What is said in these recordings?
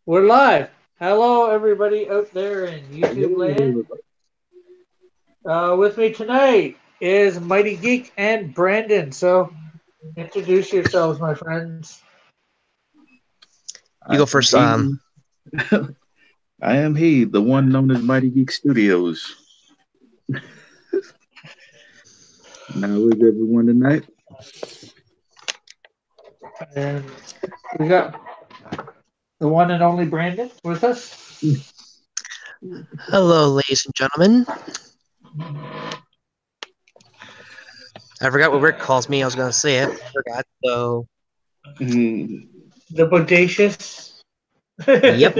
We're live. Hello, everybody out there in YouTube land. Hello. With me tonight is Mighty Geek and Brandon. So, introduce yourselves, my friends. You I go am first. he. I am he, the one known as Mighty Geek Studios. Now is everyone tonight? And we got the one and only Brandon with us. Hello, ladies and gentlemen. I forgot what Rick calls me. I was going to say it. I forgot. So, Mhm. The Bodacious. yep.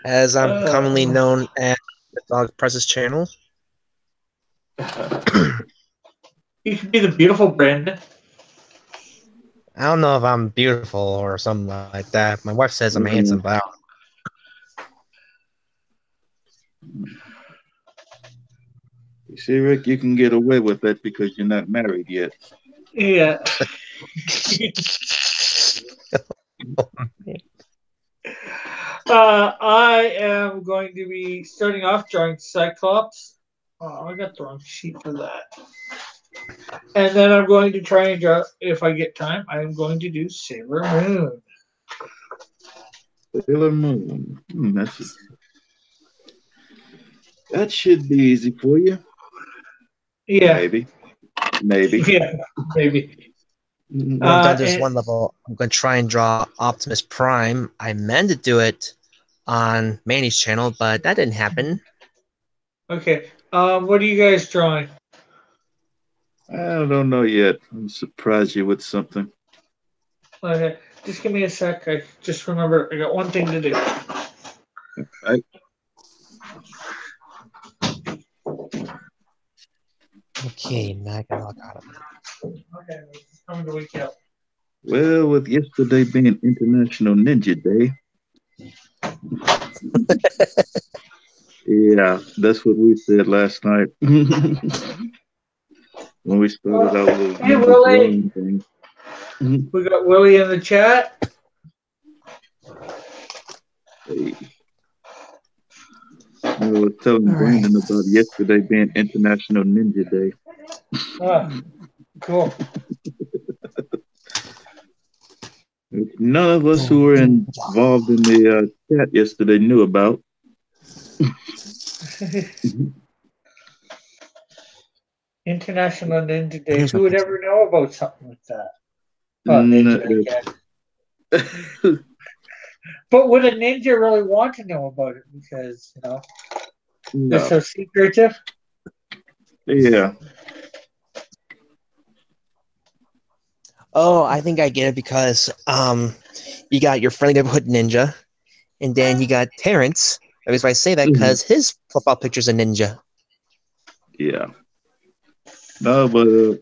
As I'm commonly Uh, known as the Dog Presses channel. you could be the beautiful Brandon. I don't know if I'm beautiful or something like that. My wife says I'm handsome, but You see, Rick, you can get away with that because you're not married yet. Yeah. I am going to be starting off drawing Cyclops. Oh, I got the wrong sheet for that. And then I'm going to try and draw, if I get time, I'm going to do Sailor Moon. Sailor Moon. That should be easy for you. Yeah, Maybe. Maybe. yeah, maybe. when I'm done this And one level, I'm going to try and draw Optimus Prime. I meant to do it on Manny's channel, but that didn't happen. okay, what are you guys drawing? I don't know yet. I'm surprised you with something. Okay, just give me a sec. I just remember I got one thing to do. Right? Okay, now I can log out of it. Okay, it's coming to wake you up. Well, with yesterday being International Ninja Day, yeah, that's what we said last night. When we started our little Hey ninja Willie, drawing thing. Mhm. we got Willie in the chat. Hey, I was telling All right. Brandon about yesterday being International Ninja Day. Ah, cool. Which none of us who were involved in the chat yesterday knew about. International Ninja Day. Here's my Who would pencil. ever know about something like that? Well, ninja, I Mm, guess. But would a ninja really want to know about it? Because, they're no. so secretive. Yeah. Oh, I think I get it because you got your friendly neighborhood ninja, and then you got Terrence. The reason why I say that Mhm. because his profile picture's a ninja. Yeah. No, but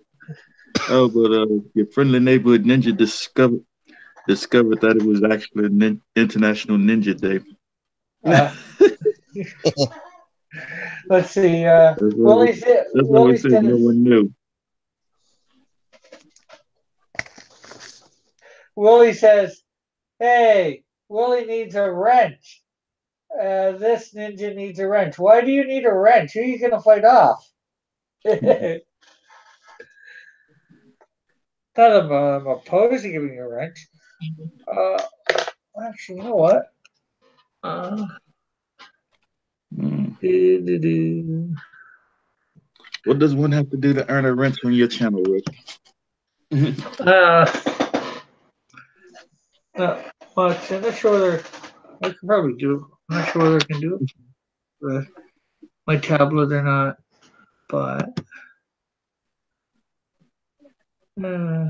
your friendly neighborhood ninja discovered that it was actually International Ninja Day. Uh, let's see. That's why we, Willie, that's why we Willie said no says, one knew. Willie says, hey, Willie needs a wrench. This ninja needs a wrench. Why do you need a wrench? Who are you going to fight off? Not I'm opposed to giving you a wrench. Uh, actually, you know what? Uh, Mm. do. What does one have to do to earn a wrench on your channel, Rick? Uh, but I'm not sure whether I can probably do it. I'm not sure whether I can do it with my tablet or not. But uh,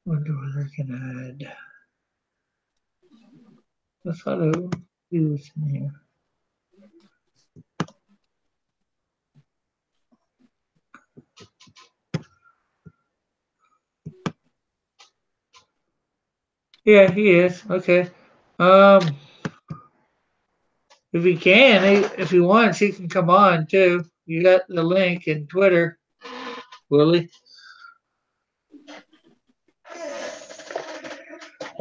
wonder whether I can add. I thought I would do this in here. Yeah, he is. Okay. Um, if he can, if he wants, he can come on too. You got the link in Twitter, Willie.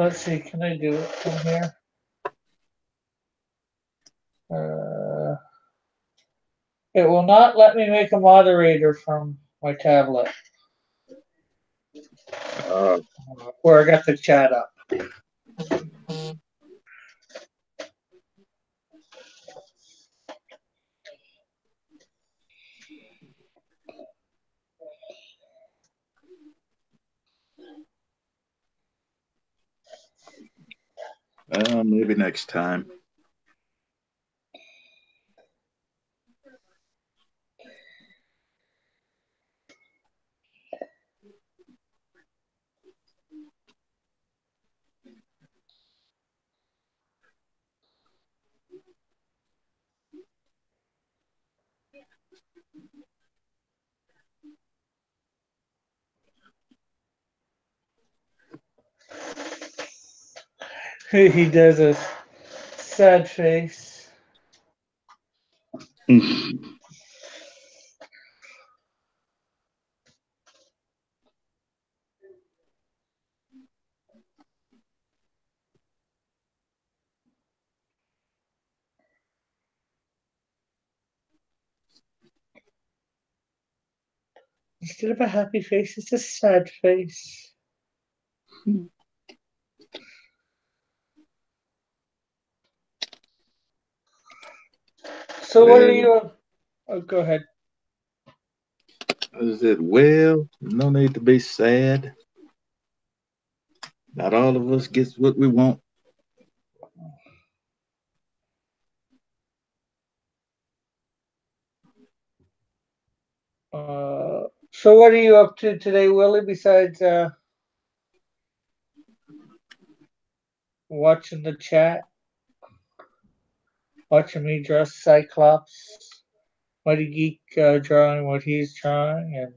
Let's see, can I do it from here? It will not let me make a moderator from my tablet Uh, where I got the chat up. maybe next time. He does a sad face. Instead of a happy face, it's a sad face. So what are Well, you? Oh, go ahead. I said, well, no need to be sad. Not all of us gets what we want. So what are you up to today, Willie? Besides watching the chat, watching me draw Cyclops, Mighty Geek drawing what he's drawing, and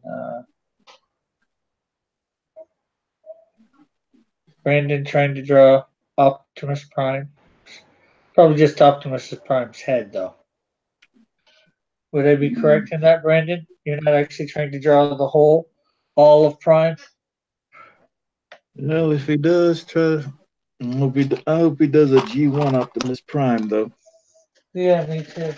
Brandon trying to draw Optimus Prime. Probably just Optimus Prime's head, though. Would I be correct in that, Brandon? You're not actually trying to draw the whole, all of Prime? Well, if he does try, I hope he does a G1 Optimus Prime though. Yeah, me too.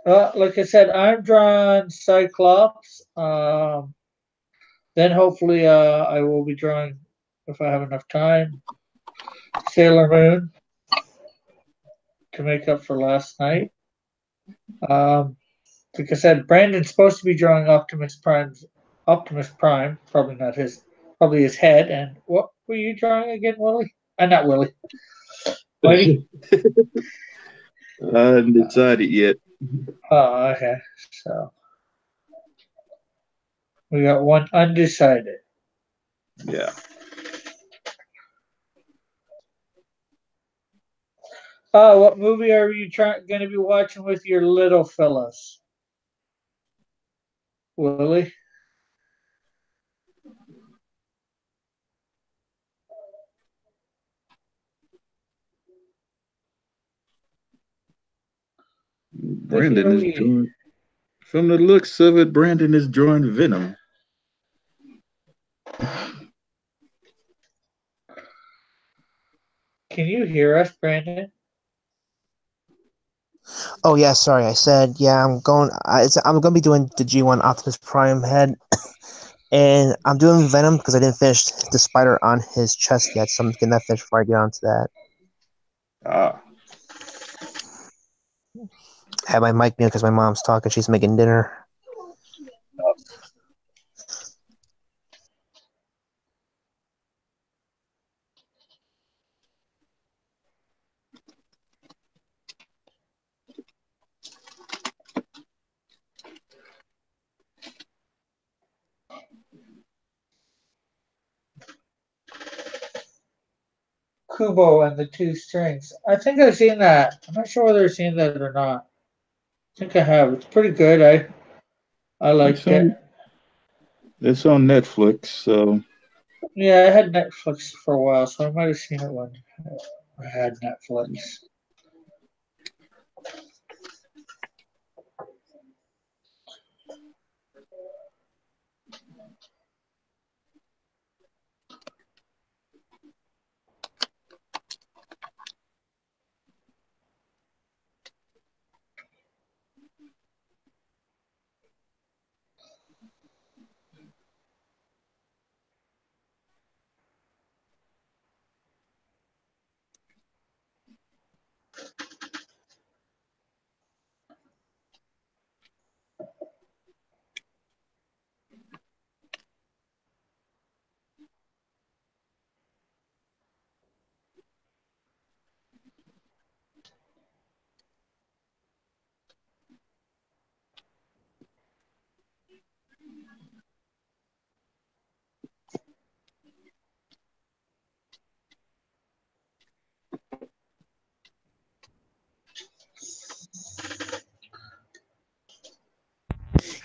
Like I said, I'm drawing Cyclops. Then hopefully I will be drawing, if I have enough time, Sailor Moon to make up for last night. Like I said, Brandon's supposed to be drawing Optimus Prime, probably his head. And what were you drawing again, Willie? Not Willie. I Whitey? haven't decided yet. Oh, okay. So we got one undecided. Yeah. Oh, what movie are you going to be watching with your little fellas, Willie? I Brandon hear is you. drawing. From the looks of it, Brandon is drawing Venom. Can you hear us, Brandon? Oh yeah, sorry. I said yeah. I'm going to be doing the G1 Optimus Prime head, and I'm doing Venom because I didn't finish the spider on his chest yet. So I'm getting that finished before I get onto that. Ah. I have my mic muted because my mom's talking. She's making dinner. Kubo and the Two Strings. I think I've seen that. I'm not sure whether I've seen that or not. I think I have. It's pretty good. I It's liked it. on it's on Netflix, so Yeah, I had Netflix for a while, so I might have seen it when I had Netflix.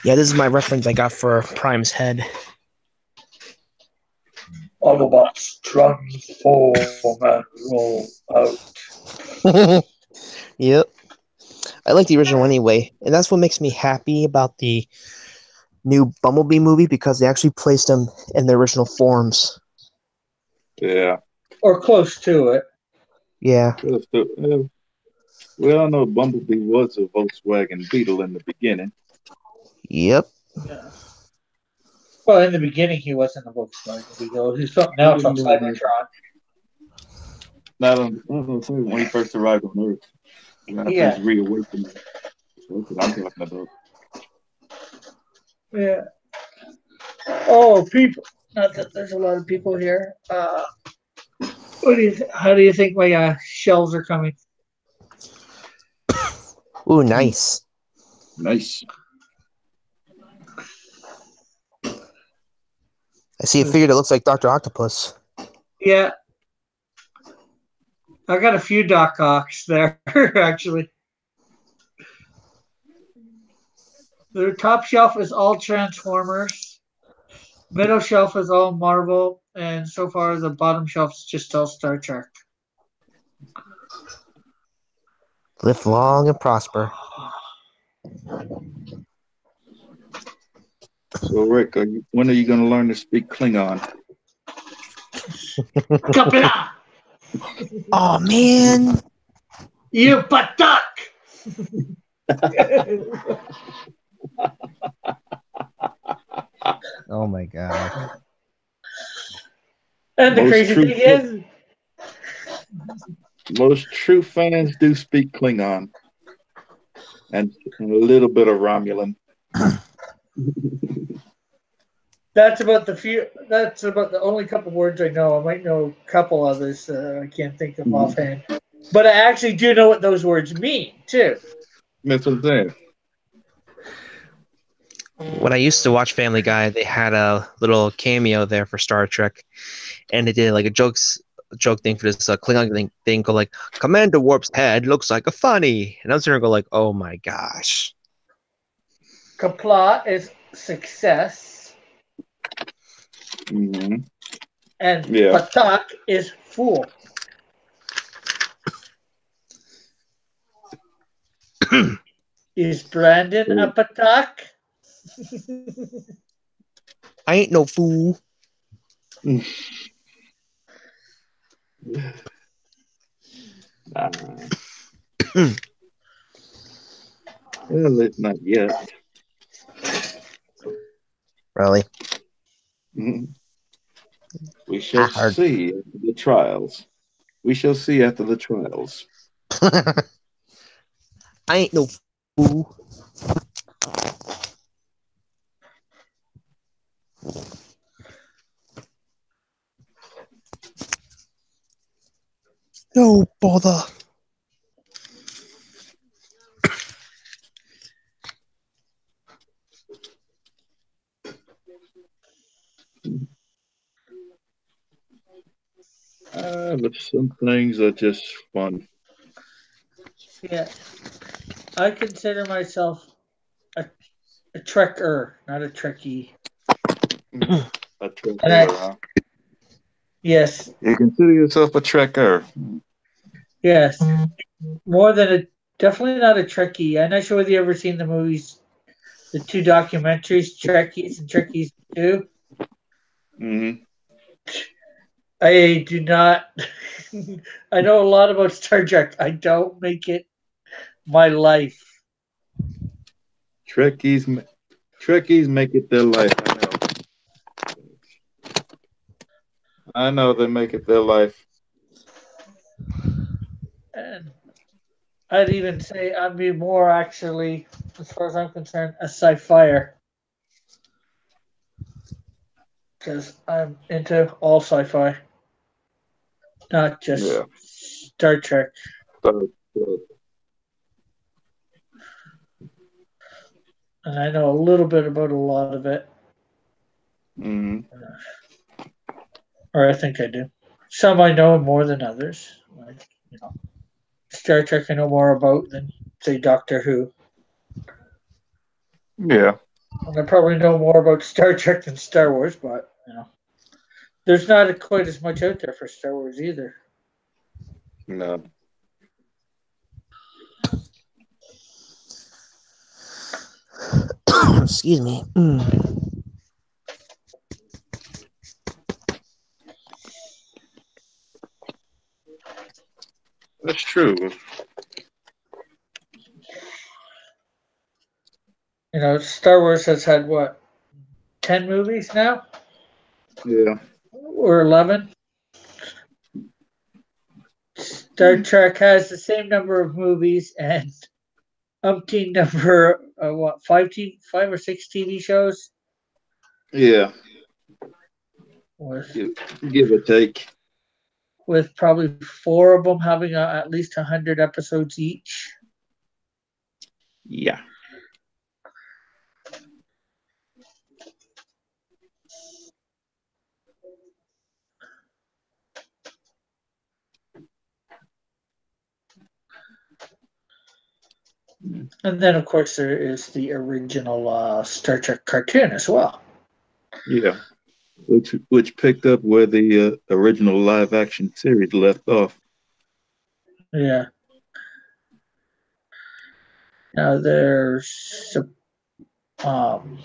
Yeah, this is my reference I got for Prime's head. Autobots transform and roll out. Yep. I like the original anyway, and that's what makes me happy about the new Bumblebee movie because they actually placed them in their original forms. Yeah. Or close to it. Yeah. We all know Bumblebee was a Volkswagen Beetle in the beginning. Yep. Yeah. Well, in the beginning, he wasn't a Volkswagen Beetle. He was something I else on didn't know that. Cybertron. Not on when he first arrived on Earth. After Yeah. his reawakening. That's what I'm talking about. Yeah. Oh, people. Not that there's a lot of people here. How do you think my shelves are coming? Ooh, nice. Nice. I see a figure that looks like Dr. Octopus. Yeah. I got a few Doc Ocks there, actually. The top shelf is all Transformers. Middle shelf is all Marvel. And so far, the bottom shelf is just all Star Trek. Live long and prosper. So, Rick, when are you going to learn to speak Klingon? Kapla! Oh man. You patak! Oh my god. And the Most crazy true thing is, most true fans do speak Klingon and a little bit of Romulan. that's about the few. That's about the only couple words I know. I might know a couple others I can't think of offhand, but I actually do know what those words mean too. That's what I'm saying. When I used to watch Family Guy, they had a little cameo there for Star Trek, and they did like a joke thing for this Klingon thing called like Commander Warp's head looks like a funny, and I was gonna go like, oh my gosh. Kapla is success, Mm-hmm. and Yeah. patak is fool. Is Brandon a patak? I ain't no fool. Nah. Well, it's not yet. Really? Mhm. We I shall heard. see after the trials. We shall see after the trials. I ain't no fool. No bother. But some things are just fun. Yeah, I consider myself a, a trekker, not a trekkie. A And trekker, huh? yes, You consider yourself a trekker. yes, more than a definitely not a trekkie. I'm not sure whether you ever seen the movies, the two documentaries, Trekkies and Trekkies Two. Mm-hmm. I do not. I know a lot about Star Trek. I don't make it my life. Trekkies, Trekkies make it their life. I know they make it their life. And I'd even say I'd be more actually, as far as I'm concerned, a sci-fi because I'm into all sci-fi, not just Yeah. Star Trek. So, And I know a little bit about a lot of it, mm-hmm. or I think I do. Some I know more than others. Like, Star Trek I know more about than say Doctor Who. Yeah. And I probably know more about Star Trek than Star Wars, but there's not quite as much out there for Star Wars either. No. Excuse me. That's true. Star Wars has had what, 10 movies now, Yeah. or 11. Star Trek has the same number of movies and umpteen number, five or six TV shows Yeah. with Give, give or take. probably four of them having at least 100 episodes each. Yeah. And then, of course, there is the original Star Trek cartoon as well. Yeah. Which picked up where the original live action series left off. Yeah. Now there's um,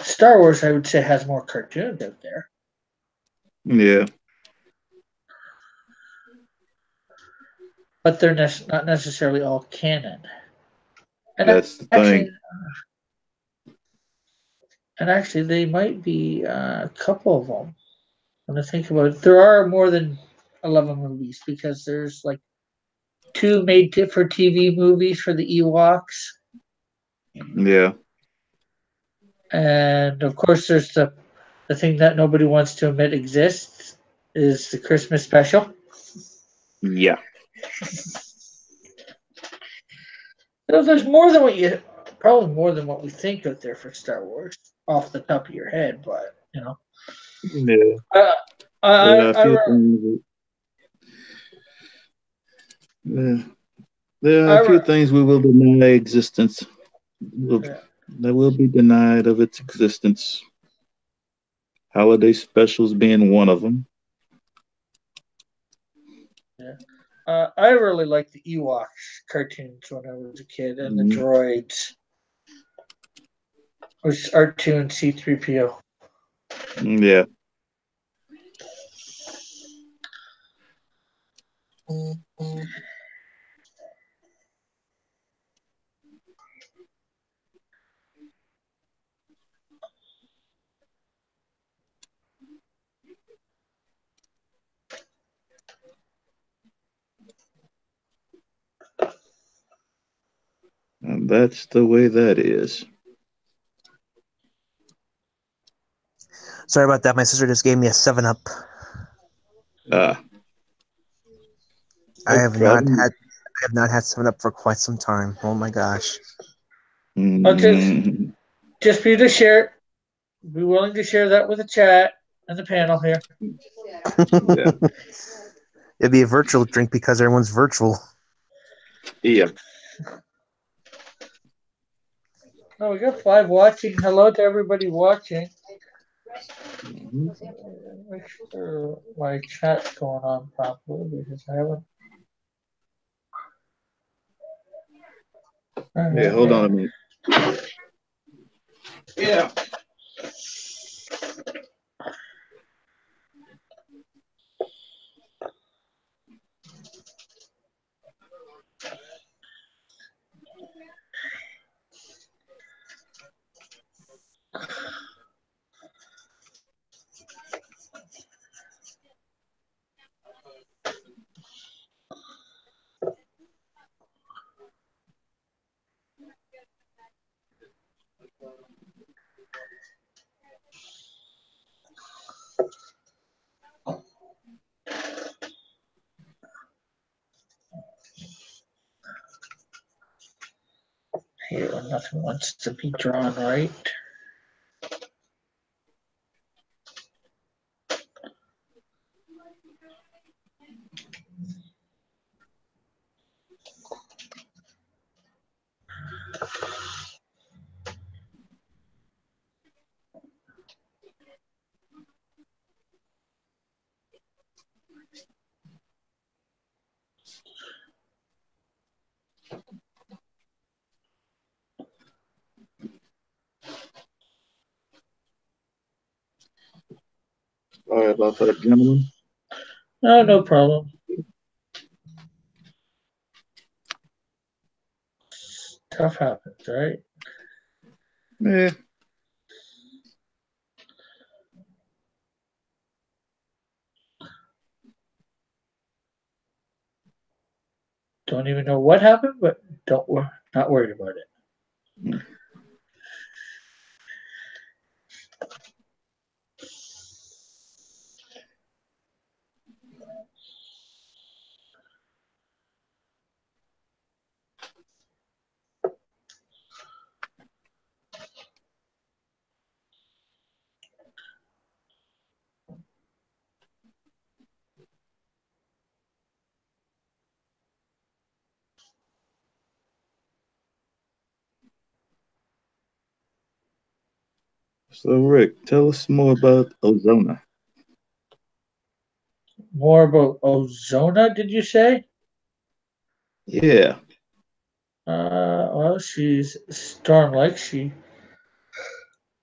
Star Wars. I would say has more cartoons out there, Yeah. but they're not necessarily all canon. And That's the actually, thing. they might be a couple of them. When I think about it, there are more than 11 movies because there's like two made for TV movies for the Ewoks, Yeah. and of course there's the thing that nobody wants to admit exists is the Christmas special. Yeah. There's more than probably more than what we think out there for Star Wars off the top of your head, but Yeah. uh, There are a I few things. Yeah. There are a few things we will deny existence. Will, yeah, that will be denied of its existence. Holiday specials being one of them. yeah. I really liked the Ewoks cartoons when I was a kid, and the Mm, droids, which R2 and C3PO. yeah. And that's the way that is. Sorry about that. My sister just gave me a 7-Up. Ah, I no have not problem. had I have not had 7-Up for quite some time. Oh my gosh. I'll just Mm, just be to share, be willing to share that with the chat and the panel here. yeah. It'd be a virtual drink because everyone's virtual. Yeah. Oh, we got 5 watching. Hello to everybody watching. Mhm. Make sure my chat's going on properly because I haven't. Yeah, hold on a minute. Yeah. Here, nothing wants to be drawn right. Sorry about that, gentlemen. No, no problem. Stuff happens, right? Yeah. Don't even know what happened, but not worried about it. So, Rick, tell us more about Ozona. More about Ozona, did you say? Yeah. Well, she's storm-like. She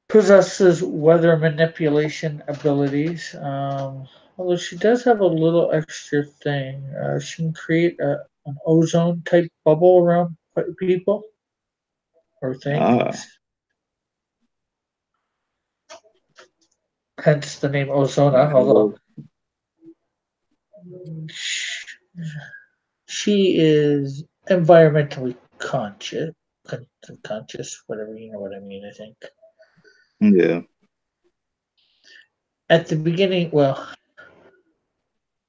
possesses weather manipulation abilities. Although she does have a little extra thing. She can create an ozone type bubble around people or Ah. things. Hence the name Ozona. Although Well, she is environmentally conscious, whatever you know what I mean. I think yeah. at the beginning, well, I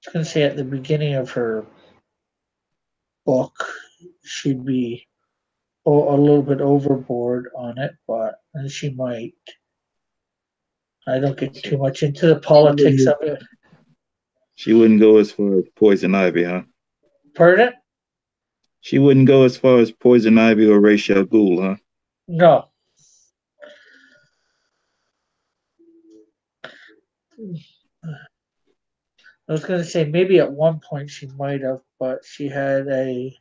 was going to say at the beginning of her book, she'd be a little bit overboard on it, but and she might. I don't get too much into the She politics wouldn't, of it. she wouldn't go as far as Poison Ivy, huh? Pardon? She wouldn't go as far as Poison Ivy or Ra's al Ghul, huh? No. I was going to say maybe at one point she might have, but she had you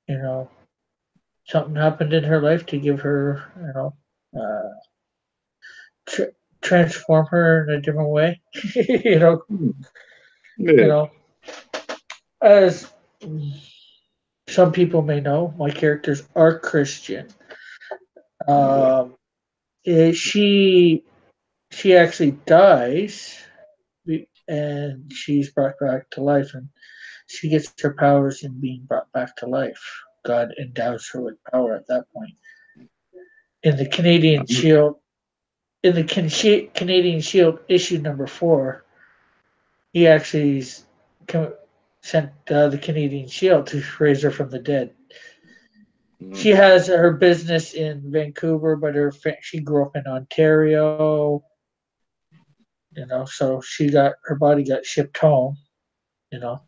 know, something happened in her life to give her, uh, tr- transform her in a different way. you know, Hmm. you Yeah. know, as some people may know, my characters are Christian. Yeah. Um, she actually dies, and she's brought back to life, and she gets her powers in being brought back to life. God endows her with power at that point. In the Canadian Shield, in the Canadian Shield issue number 4, he actually sent the Canadian Shield to raise her from the dead. Mhm. She has her business in Vancouver, but she grew up in Ontario. So her body got shipped home. You know,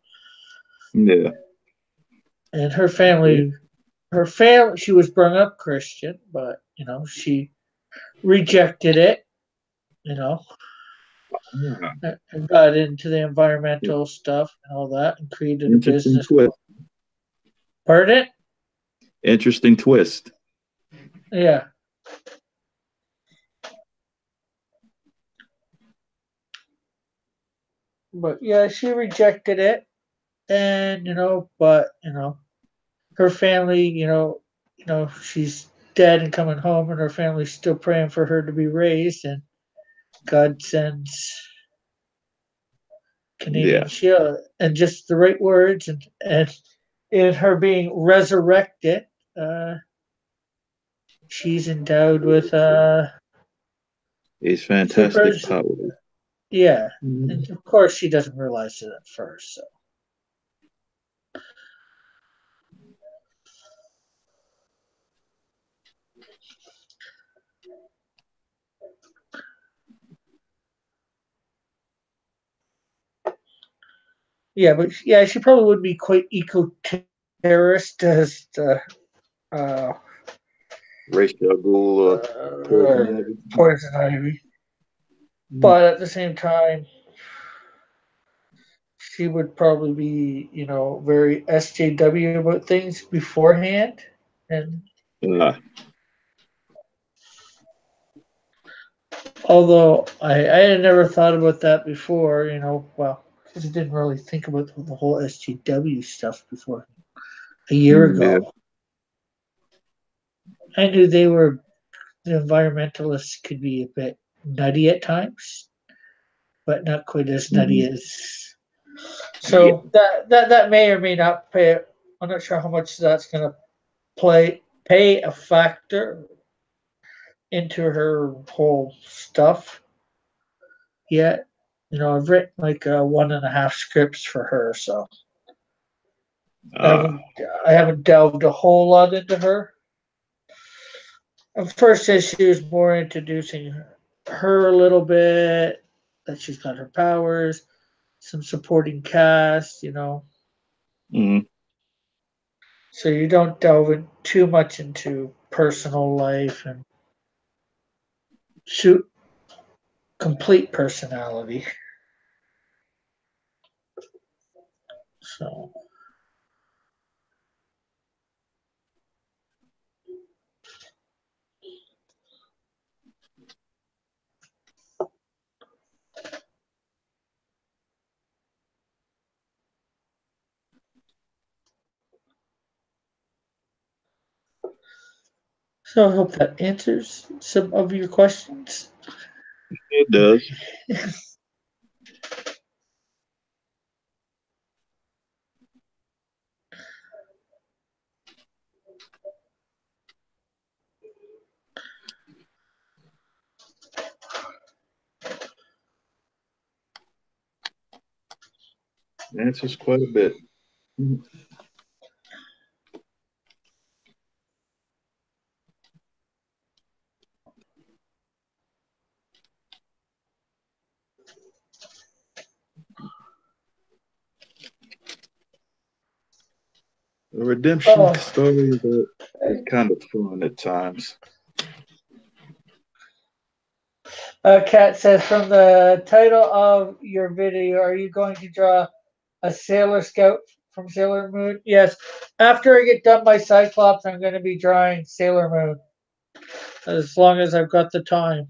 Yeah. and her family, she was brought up Christian, but she rejected it. You know, Ah, and got into the environmental stuff and all that, and created a interesting business. twist. Pardon? Interesting twist. Yeah, but yeah, she rejected it, and but her family, she's dead and coming home, and her family's still praying for her to be raised, and God sends Canadian Yeah. Shield and just the right words, and in her being resurrected, uh, she's endowed with These super. fantastic powers. Yeah, and Mhm. of course she doesn't realize it at first. So yeah, but yeah, she probably would be quite eco-terrorist as uh, Ra's al Ghul or Poison or Ivy. poison ivy. Mhm. But at the same time, she would probably be, very SJW about things beforehand. And Ah, Although I had never thought about that before, well, because I didn't really think about the whole SGW stuff before a year Yeah. ago. I knew the environmentalists could be a bit nutty at times, but not quite as nutty Mhm. as. So that may or may not pay. I'm not sure how much that's going to pay a factor into her whole stuff yet. I've written like 1.5 scripts for her, so I Ah. haven't I haven't delved a whole lot into her. The first issue is more introducing her a little bit, that she's got her powers, some supporting cast. Mhm. So you don't delve in too much into personal life and shoot complete personality. So I hope that answers some of your questions. It does. Answers quite a bit. Mhm. A redemption Oh, story that is kind of fun at times. Kat says from the title of your video, are you going to draw a Sailor Scout from Sailor Moon? Yes. After I get done my Cyclops, I'm going to be drawing Sailor Moon as long as I've got the time.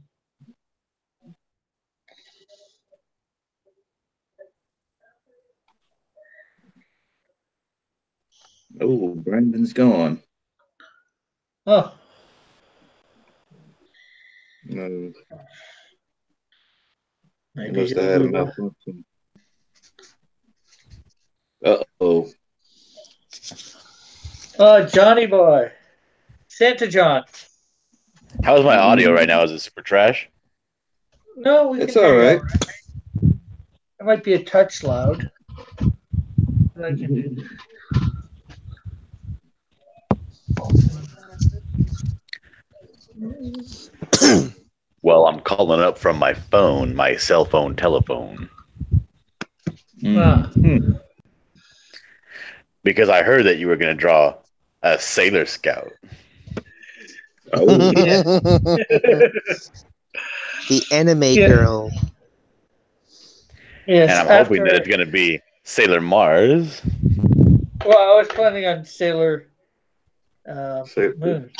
Oh, Brandon's gone. Oh, No, he maybe must have he'll had a be one. malfunction. Uh-oh. Oh, Johnny boy, Santa John. How's my audio right now? Mm, Is it super trash? No, we it's can all hear you all right. right. It might be a touch loud, but I can do. Well, I'm calling up from my phone, my cell phone telephone, Ah, Hmm. because I heard that you were going to draw a Sailor Scout. Oh, yeah. The anime Yeah. girl. And Yes. I'm hoping that After. it's going to be Sailor Mars. Well, I was planning on Sailor say, Moon.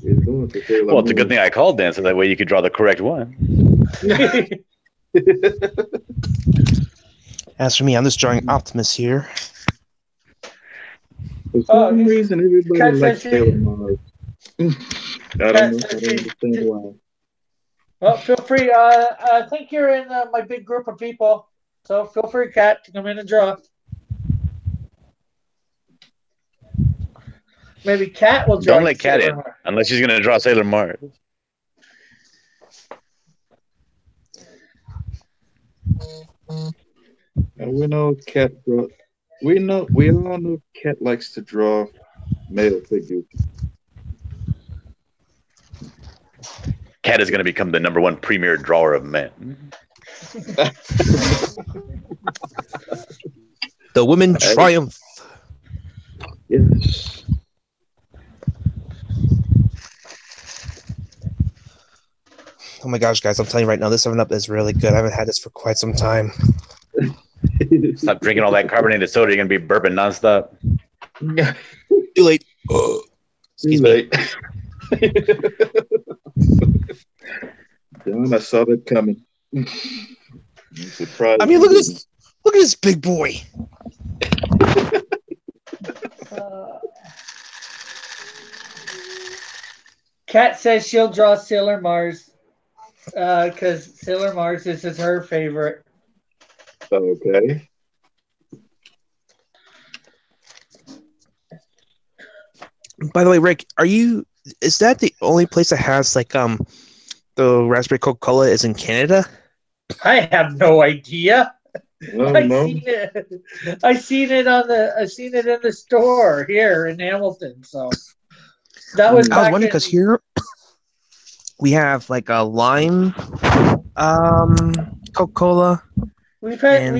he's going to Sailor Well, it's a good Moon. thing I called then, so that way you could draw the correct one. As for me, I'm just drawing Optimus here. For Oh, some reason, everybody Kat says likes Sailor she. Mars. I don't Kat know. I says don't she. understand why. Well, feel free. I think you're in my big group of people, so feel free, Kat, to come in and draw. Maybe Kat will draw Don't you let Cat Sailor in, Moon. unless she's going to draw Sailor Mars. And we know Cat. We all know Cat likes to draw male figures. Cat is going to become the #1 premier drawer of men. The women Hey, triumph. yes. Oh my gosh, guys, I'm telling you right now, this 7-Up is really good. I haven't had this for quite some time. Stop drinking all that carbonated soda. You're going to be burping nonstop. Too late. Too Excuse me. late. John, I saw that coming. Surprised. I mean, look at this. Look at this big boy. Kat says she'll draw Sailor Mars because Sailor Mars is her favorite. Okay. By the way, Rick, is that the only place that has like the raspberry Coca-Cola is in Canada? I have no idea. Oh, I no. seen it. I seen it in the store here in Hamilton. So that was I was back wondering in. because here we have like a lime Coca-Cola. We've had And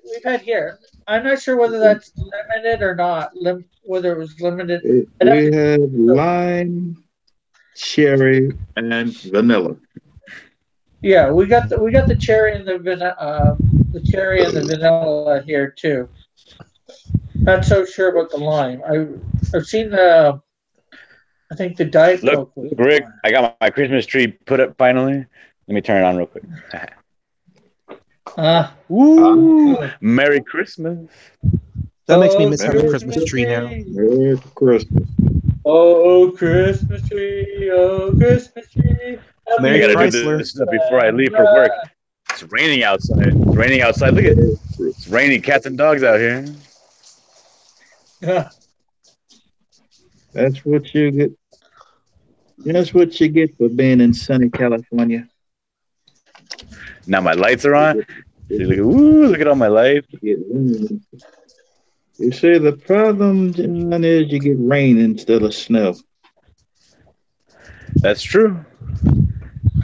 we've had here. I'm not sure whether that's limited or not. Whether it was limited. We have lime, cherry, and vanilla. Yeah, we got the cherry and the vanilla here too. Not so sure about the lime. I've seen the. I think the Diet Look, Coke. Rick, I got my Christmas tree put up finally. Let me turn it on real quick. Woo! Merry Christmas. That makes me miss having a Christmas tree now. Merry Christmas. Oh, Christmas tree, oh, Christmas tree. Merry I gotta Chrysler. do this stuff before I leave for work. It's raining outside. It's raining outside. Look at it. It's raining cats and dogs out here. That's what you get. That's what you get for being in sunny California. Now my lights are on. See, look at all my lights. You see, the problem, John, is you get rain instead of snow. That's true.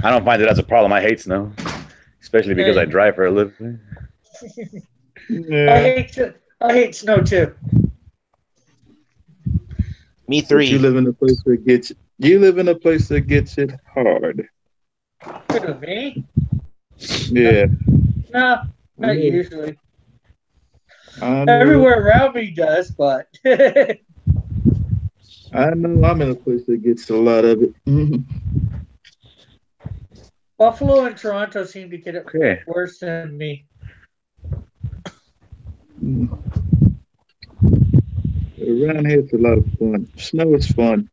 I don't find it as a problem. I hate snow, especially because I drive for a living. Yeah. I hate snow too. Me three. But you live in a place that gets it hard. Who, me? Yeah. No, not usually. I Everywhere around me does, but know I'm in a place that gets a lot of it. Buffalo and Toronto seem to get it worse than me. Around here, it's a lot of fun. Snow is fun.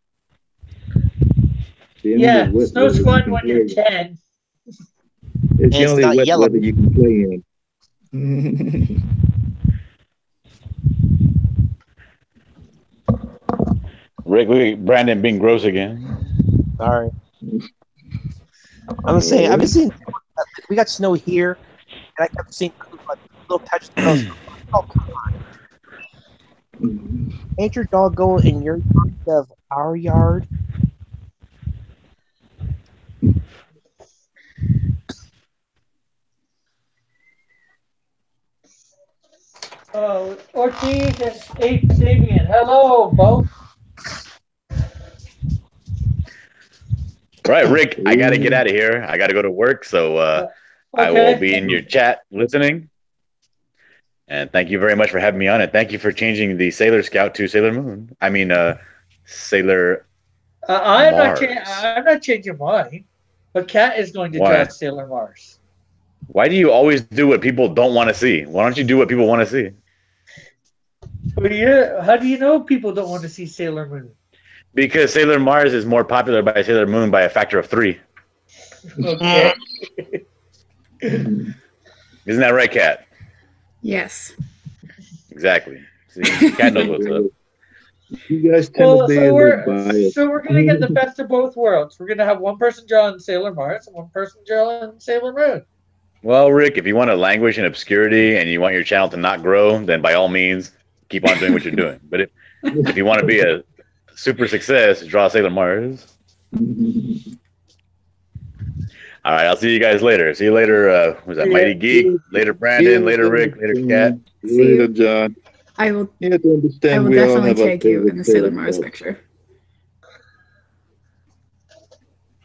Yeah, snow's fun when you're 10. It's the only wet weather you can play in. Rick, look at Brandon being gross again. Sorry. I've been seeing we got snow here, and I kept seeing little patches of snow. Oh, come on. Ain't your dog go in your yard of our yard? Oh, Ortiz and Ape Sabian. Hello, both. All right, Rick, I got to get out of here. I got to go to work, so I will be in your chat listening. And thank you very much for having me on, and thank you for changing the Sailor Scout to Sailor Moon. I mean, Sailor Mars. I'm not changing mine, but Kat is going to draw Sailor Mars. Why do you always do what people don't want to see? Why don't you do what people want to see? But how do you know people don't want to see Sailor Moon? Because Sailor Mars is more popular by Sailor Moon by a factor of 3. Okay. Isn't that right, Kat? Yes. Exactly. See, Kat knows what's up. You guys tend to be a little biased. So we're going to get the best of both worlds. We're going to have one person drawing Sailor Mars and one person drawing Sailor Moon. Well, Rick, if you want to languish in obscurity and you want your channel to not grow, then by all means, keep on doing what you're doing. But if you want to be a super success, draw Sailor Mars. All right, I'll see you guys later. See you later. Was that Mighty Geek? Later, Brandon. Later, Rick. Later, Kat. Later, John. I will. You have to understand. I will we all definitely have our tag you in the Sailor favorite Mars Scouts. picture.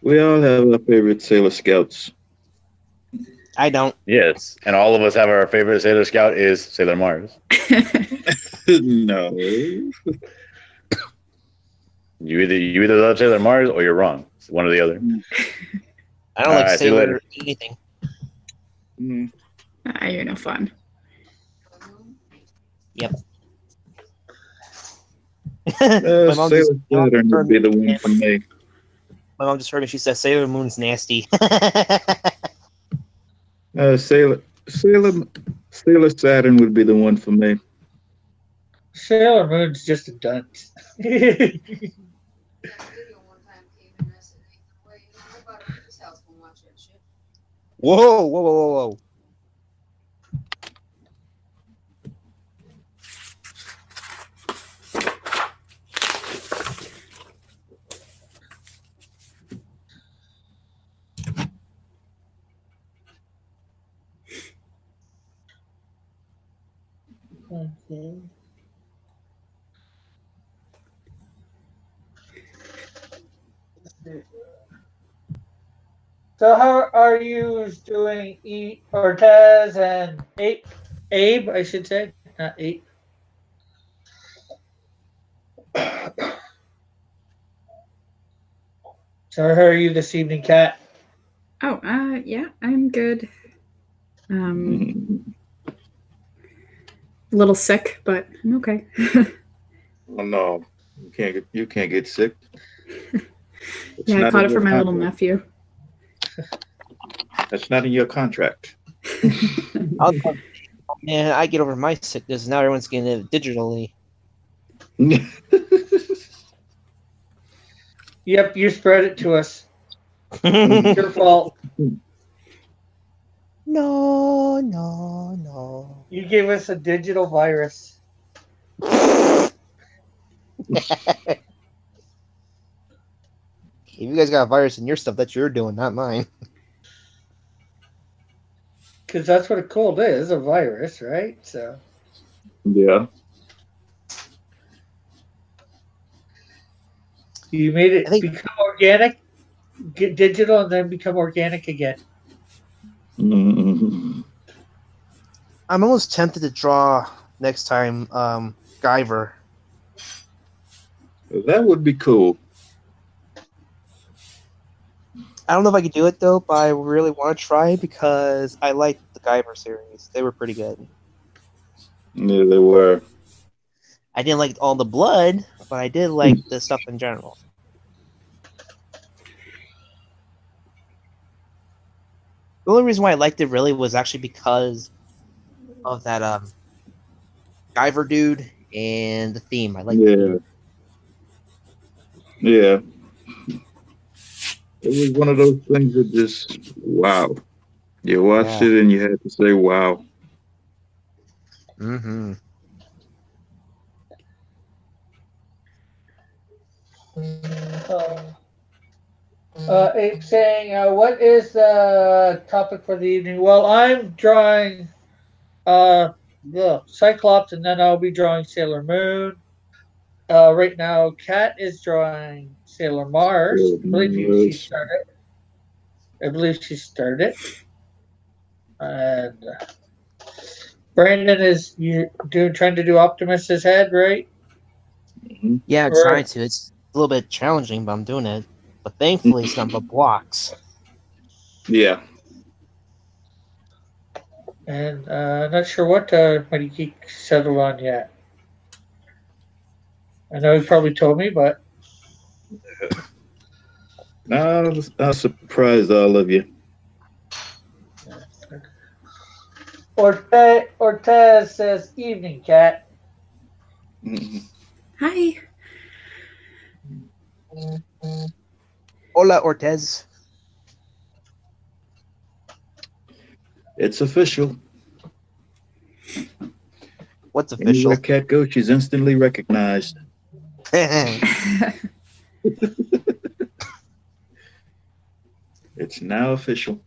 We all have our favorite Sailor Scouts. I don't. Yes, and all of us have our favorite Sailor Scout is Sailor Mars. No. You either love Sailor Mars or you're wrong. It's one or the other. I don't All like right, see you Sailor later. anything. You're no fun. Yep. My mom just Sailor Saturn would heard me. be the one for me. My mom just heard me. She said Sailor Moon's nasty. Sailor Saturn would be the one for me. Sailor Moon's just a dunce. Whoa, whoa, whoa, whoa, whoa. Okay. So how are you doing, Ortez and Abe? Abe, I should say, not Abe. So how are you this evening, Kat? Oh, yeah, I'm good. A little sick, but I'm okay. Oh no, you can't get sick. It's Yeah, I not caught in it your from my little contract. nephew. That's not in your contract. Man, I get over my sickness. Now everyone's getting it digitally. Yep, you spread it to us. Your fault. No, no, no. You gave us a digital virus. If you guys got a virus in your stuff, that's your doing, not mine. Because that's what a cold is, a virus, right? So Yeah. you made I it think become organic, get digital, and then become organic again. Mhm. I'm almost tempted to draw next time Guyver. That would be cool. I don't know if I could do it though, but I really want to try because I like the Guyver series. They were pretty good. Yeah, they were. I didn't like all the blood, but I did like the stuff in general. The only reason why I liked it really was actually because of that Guyver dude and the theme. I like the Yeah, theme. yeah. It was one of those things that just wow. You watched Yeah. it and you had to say wow. Mm-hmm. Ape saying, what is the topic for the evening? Well, I'm drawing the Cyclops, and then I'll be drawing Sailor Moon. Right now, Kat is drawing Sailor Mars. I believe she Yes. started. I believe she started. And Brandon is trying to do Optimus's head, right? Mhm. Yeah, I'm Or trying to. It's a little bit challenging, but I'm doing it. But thankfully, it's not but blocks. Yeah. and not sure what he settled on yet. I know he probably told me, but I surprised all of you. Ortez says, "Evening, Cat." Mhm. Hi. Hola, Ortez. It's official. What's Anywhere official? Cat goes, she's instantly recognized. It's now official.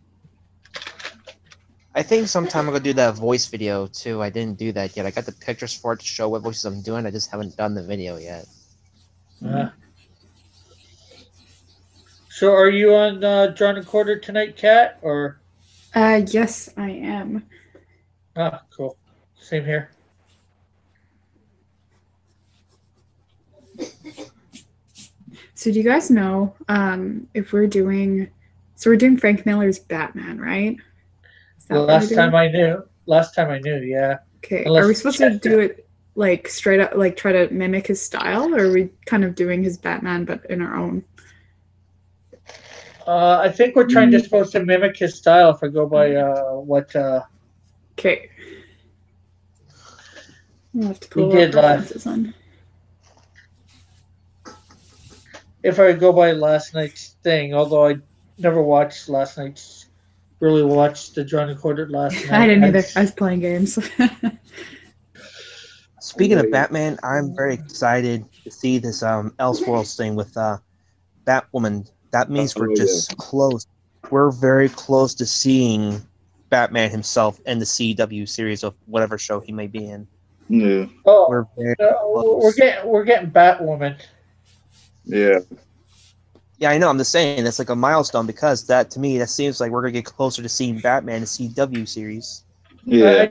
I think sometime I'm gonna do that voice video too. I didn't do that yet. I got the pictures for it to show what voices I'm doing. I just haven't done the video yet. So, are you on Drawn and Quarter tonight, Cat? Or Yes, I am. cool. Same here. So do you guys know if we're doing So we're doing Frank Miller's Batman, right? Is that what we're Last doing? time I knew. Last time I knew, yeah. Okay. Are we Unless supposed to do it like straight up, like try to mimic his style, or are we kind of doing his Batman but in our own? I think we're trying to supposed to mimic his style if I go by what Okay. I'll have to he pull up did last. references on. If I go by last night's thing, although I never watched last night's, really watched the Drawn and Quartered last night. I didn't either. I was playing games. Speaking of Batman, I'm very excited to see this Elseworlds thing with Batwoman. That means we're just close. We're very close to seeing Batman himself in the CW series of whatever show he may be in. Yeah. Oh, We're very close. we're getting Batwoman. Yeah. Yeah, I know. I'm just saying that's like a milestone because that to me that seems like we're gonna get closer to seeing Batman in the CW series. Yeah.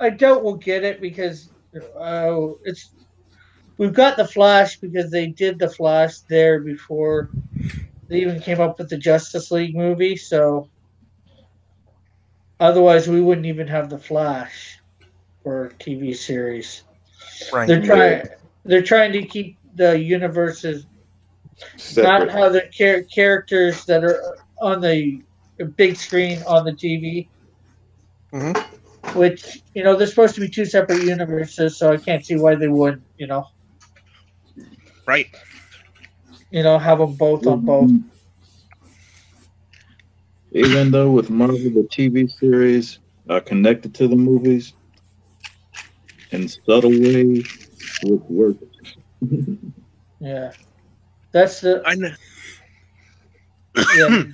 I doubt we'll get it because it's we've got the Flash because they did the Flash there before they even came up with the Justice League movie. So otherwise, we wouldn't even have the Flash for a TV series. Right. They're trying to keep the universes Separate. not how the characters that are on the big screen on the TV. Mm-hmm. Which they're supposed to be two separate universes, so I can't see why they wouldn't. Right. Have them both on both. Even though with Marvel, the TV series are connected to the movies in subtle ways, which works. Yeah, that's the. I know. Yeah,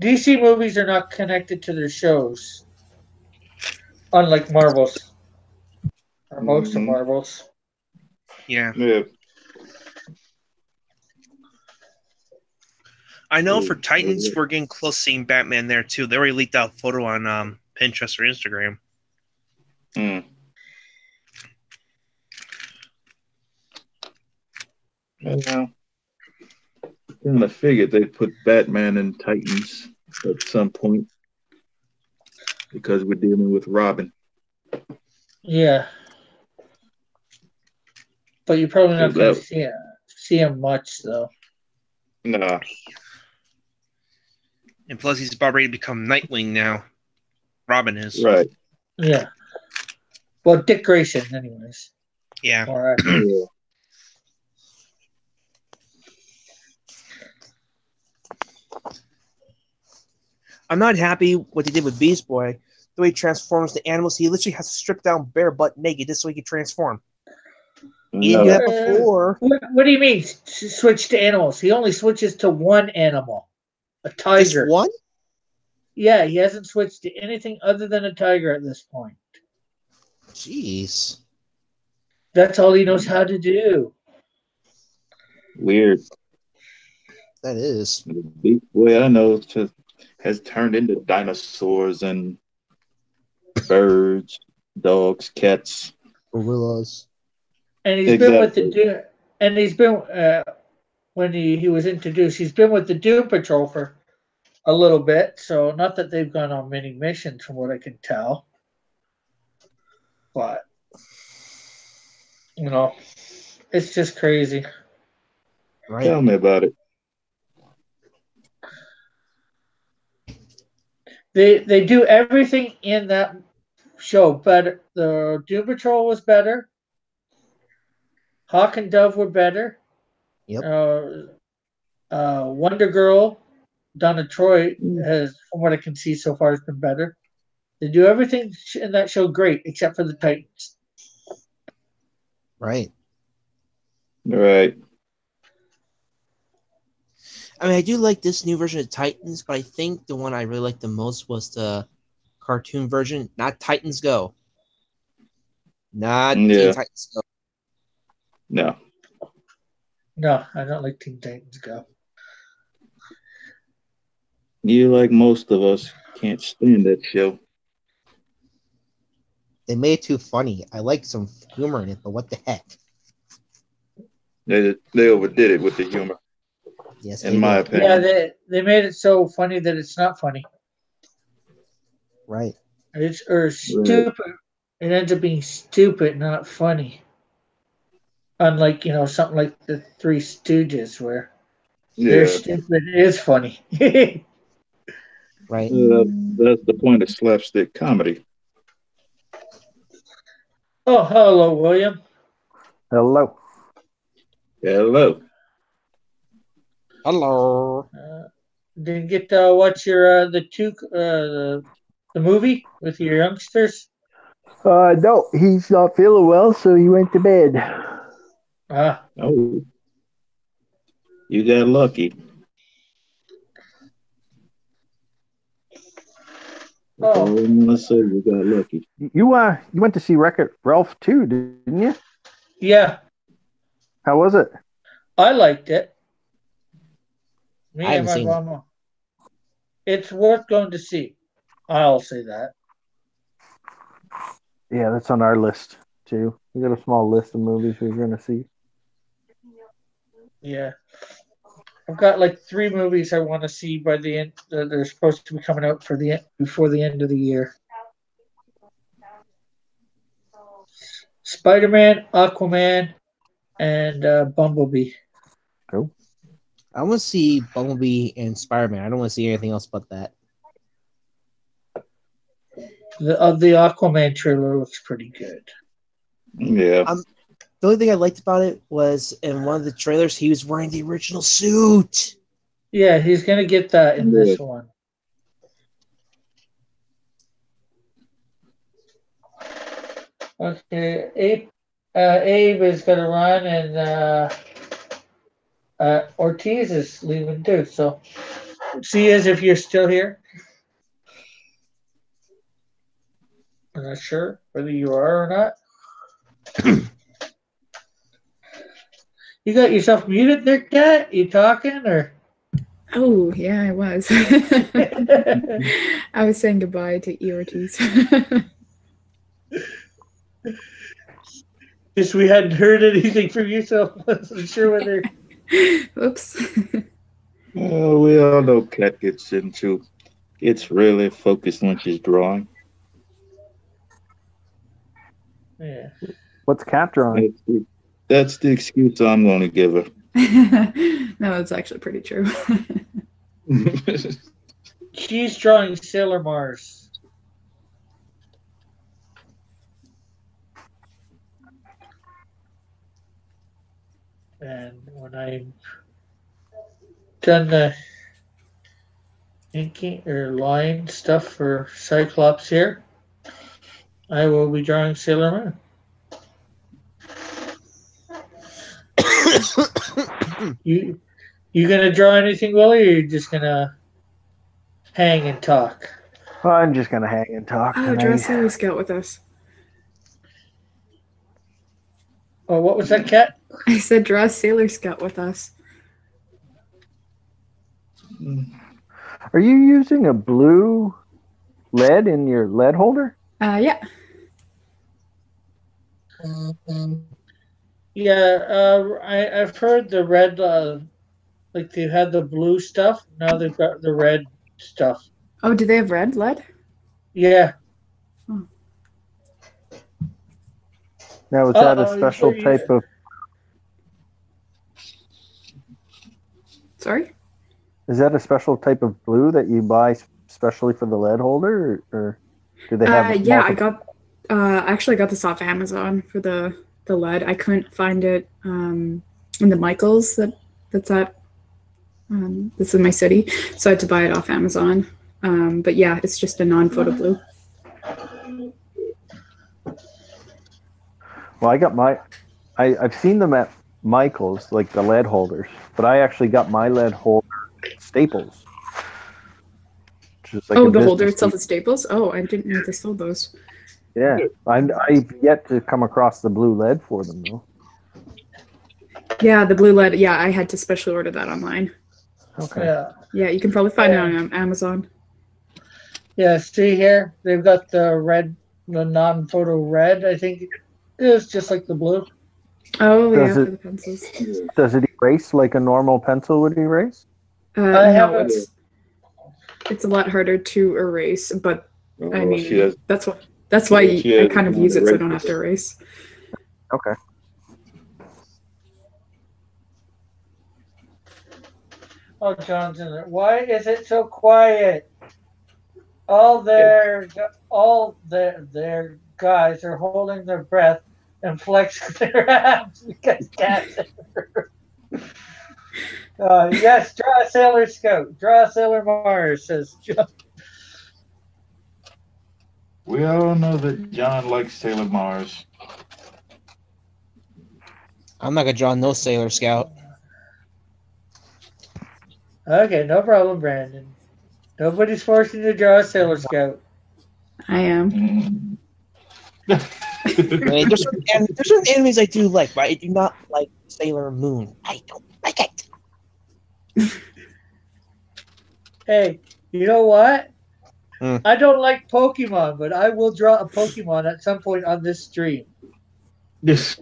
DC movies are not connected to their shows, unlike Marvels or most of Marvels. Yeah. Yeah. I know for Titans, we're getting close seeing Batman there too. They already leaked out a photo on Pinterest or Instagram. Well, kind of figured they'd put Batman in Titans at some point because we're dealing with Robin. Yeah, but you're probably not going to see him much though. Nah. And plus, he's about ready to become Nightwing now. Robin is. Right. Yeah. Well, Dick Grayson, anyways. Yeah. All right. Yeah. I'm not happy what they did with Beast Boy. The way he transforms the animals, he literally has to strip down bare butt naked just so he can transform. He didn't do that before. What do you mean switch to animals? He only switches to one animal, a tiger. Just one? Yeah, he hasn't switched to anything other than a tiger at this point. Jeez. That's all he knows how to do. Weird. That is. The Beast Boy I know has turned into dinosaurs and birds, dogs, cats, Gorillas. And he's been with the and he's been when he was introduced, he's been with the Doom Patrol for a little bit. So not that they've gone on many missions, from what I can tell, but it's just crazy. Right. Tell me about it. They do everything in that show better. The Doom Patrol was better. Hawk and Dove were better. Yep. Wonder Girl, Donna Troy has, from what I can see so far, has been better. They do everything in that show great, except for the Titans. Right. Right. I mean, I do like this new version of Titans, but I think the one I really liked the most was the cartoon version, not Titans Go. Not Teen Titans Go. No. No, I don't like Teen Titans Go. You, like most of us, can't stand that show. They made it too funny. I like some humor in it, but what the heck? They overdid it with the humor. Yes, in they my did. Yeah, opinion. they made it so funny that it's not funny. Right. Or Right. stupid. It ends up being stupid, not funny. Unlike something like the Three Stooges, where their Yeah. stupid is funny. Right. That's the point of slapstick comedy. Oh, hello, William. Hello. Hello. Hello. Didn't get to watch your the movie with your youngsters. No, he's not feeling well, so he went to bed. Ah, Oh, you got lucky. That's oh, all I'm gonna say. You got lucky. You went to see Wreck-It Ralph too, didn't you? yeah, How was it? I liked it. I Me and haven't my seen it. mama. It's worth going to see. I'll say that. Yeah, that's on our list too. We got a small list of movies we're gonna see. Yeah, I've got like 3 movies I want to see by the end. They're supposed to be coming out before the end of the year. Spider-Man, Aquaman, and Bumblebee. Cool. I want to see Bumblebee and Spider-Man. I don't want to see anything else but that. The Aquaman trailer looks pretty good. Yeah. The only thing I liked about it was in one of the trailers, he was wearing the original suit. Yeah, he's gonna get that in Yeah. this one. Okay, Abe is gonna run, and Ortiz is leaving too. So, see as if you're still here. I'm not sure whether you are or not. You got yourself muted there, Cat? You talking or? Oh, yeah, I was. I was saying goodbye to Eortiz. Just we hadn't heard anything from you, so I wasn't sure whether. Oops. We all know Kat gets really focused when she's drawing. Yeah. What's Cat drawing? That's the excuse I'm going to give her. No, it's actually pretty true. She's drawing Sailor Mars. And when I'm done the inking or line stuff for Cyclops here, I will be drawing Sailor Moon. You gonna draw anything, Willie, or you just gonna hang and talk? Well, I'm just gonna hang and talk Oh, draw tonight. Sailor Scout with us. Oh, what was that, Cat? I said draw Sailor Scout with us. Are you using a blue lead in your lead holder? Yeah. Yeah, I've heard the red, like they had the blue stuff. Now they've got the red stuff. Oh, do they have red lead? Yeah. Now, is that a special type of? Sorry? Is that a special type of blue that you buy specially for the lead holder, or do they have? Yeah, I got this off Amazon for the lead. I couldn't find it in the Michaels that's at that's in my city, so I had to buy it off Amazon. But yeah, it's just a non-photo blue. Well, I've seen them at Michaels, like the lead holders, but I actually got my lead holder at Staples. Like the holder itself at Staples? Oh, I didn't know they sold those. Yeah, I've yet to come across the blue lead for them though. Yeah, the blue lead. Yeah, I had to specially order that online. Okay. Yeah, you can probably find it on Amazon. Yeah, see here, they've got the red, the non-photo red. I think it's just like the blue. Oh, yeah, Does for it the pencils. does it erase like a normal pencil would erase? I have No, a- it's a lot harder to erase, but I Oh, she mean, has. that's why Yeah, she I has kind of one use it so I don't have eraser. to erase. Okay. Oh, John's in there. Why is it so quiet? All their guys are holding their breath and flexing their abs because Cat's in the room. Yes, draw a Sailor Scout. Draw a Sailor Mars, says John. We all know that John likes Sailor Mars. I'm not gonna draw no Sailor Scout. Okay, no problem, Brandon. Nobody's forcing you to draw a Sailor Scout. I am. Mm. I mean, there's certain animes I do like, but I do not like Sailor Moon. I don't like it. Hey, you know what? Hmm. I don't like Pokemon, but I will draw a Pokemon at some point on this stream. Yes.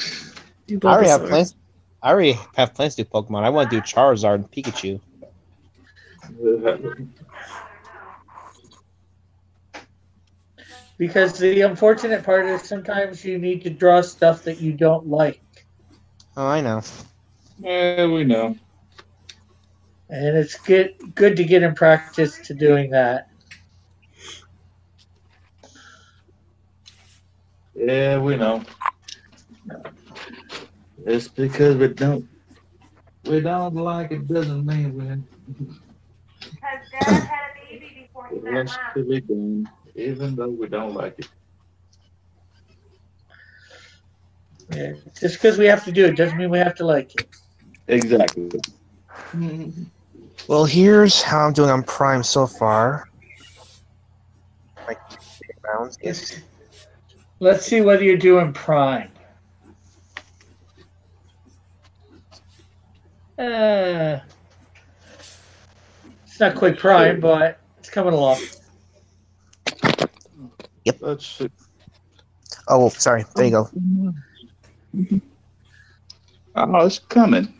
Do I already have Bulbasaur. plans. I already have plans to do Pokemon. I want to do Charizard and Pikachu. Because the unfortunate part is sometimes you need to draw stuff that you don't like. Oh, I know. Yeah, we know. And it's good to get in practice to doing that. Yeah, we know. It's because we don't like it doesn't mean we Because Dad had a baby before he met wants Mom. to be done, even though we don't like it. Yeah. Just because we have to do it doesn't mean we have to like it. Exactly. Well, here's how I'm doing on Prime so far. Like rounds. Let's see whether you're doing Prime. It's not quite Prime, but it's coming along. Let's see. Oh, sorry. There you go. Oh, it's coming.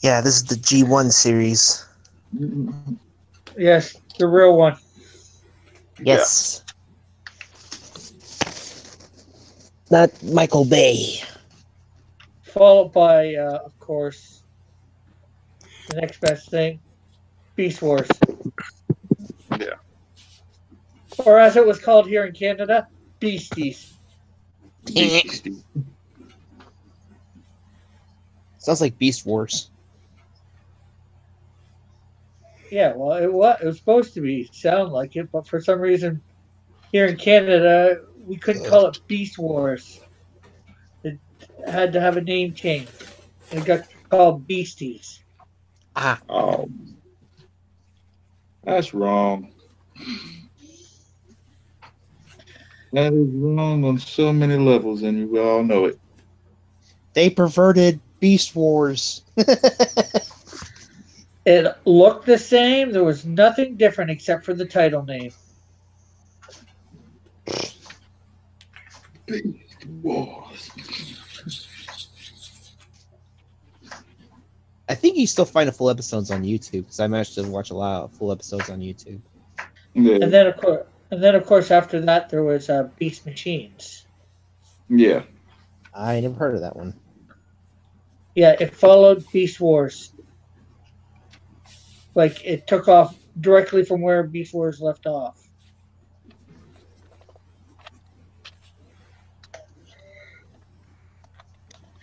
Yeah, this is the G1 series. Yes, the real one. Yes. Not Michael Bay. Followed by, of course, the next best thing, Beast Wars. Yeah. Or as it was called here in Canada, Beasties. Beastie. Sounds like Beast Wars. Yeah, well, it was supposed to sound like it, but for some reason here in Canada we couldn't call it Beast Wars. It had to have a name change, and it got called Beasties. Ah. Oh, that's wrong. That is wrong on so many levels, and we all know it. They perverted Beast Wars. It looked the same. There was nothing different except for the title name. Beast Wars. I think you still find the full episodes on YouTube because I managed to watch a lot of full episodes on YouTube. Yeah. And then of course after that there was Beast Machines. Yeah. I never heard of that one. Yeah, it followed Beast Wars. Like it took off directly from where Beast Wars left off.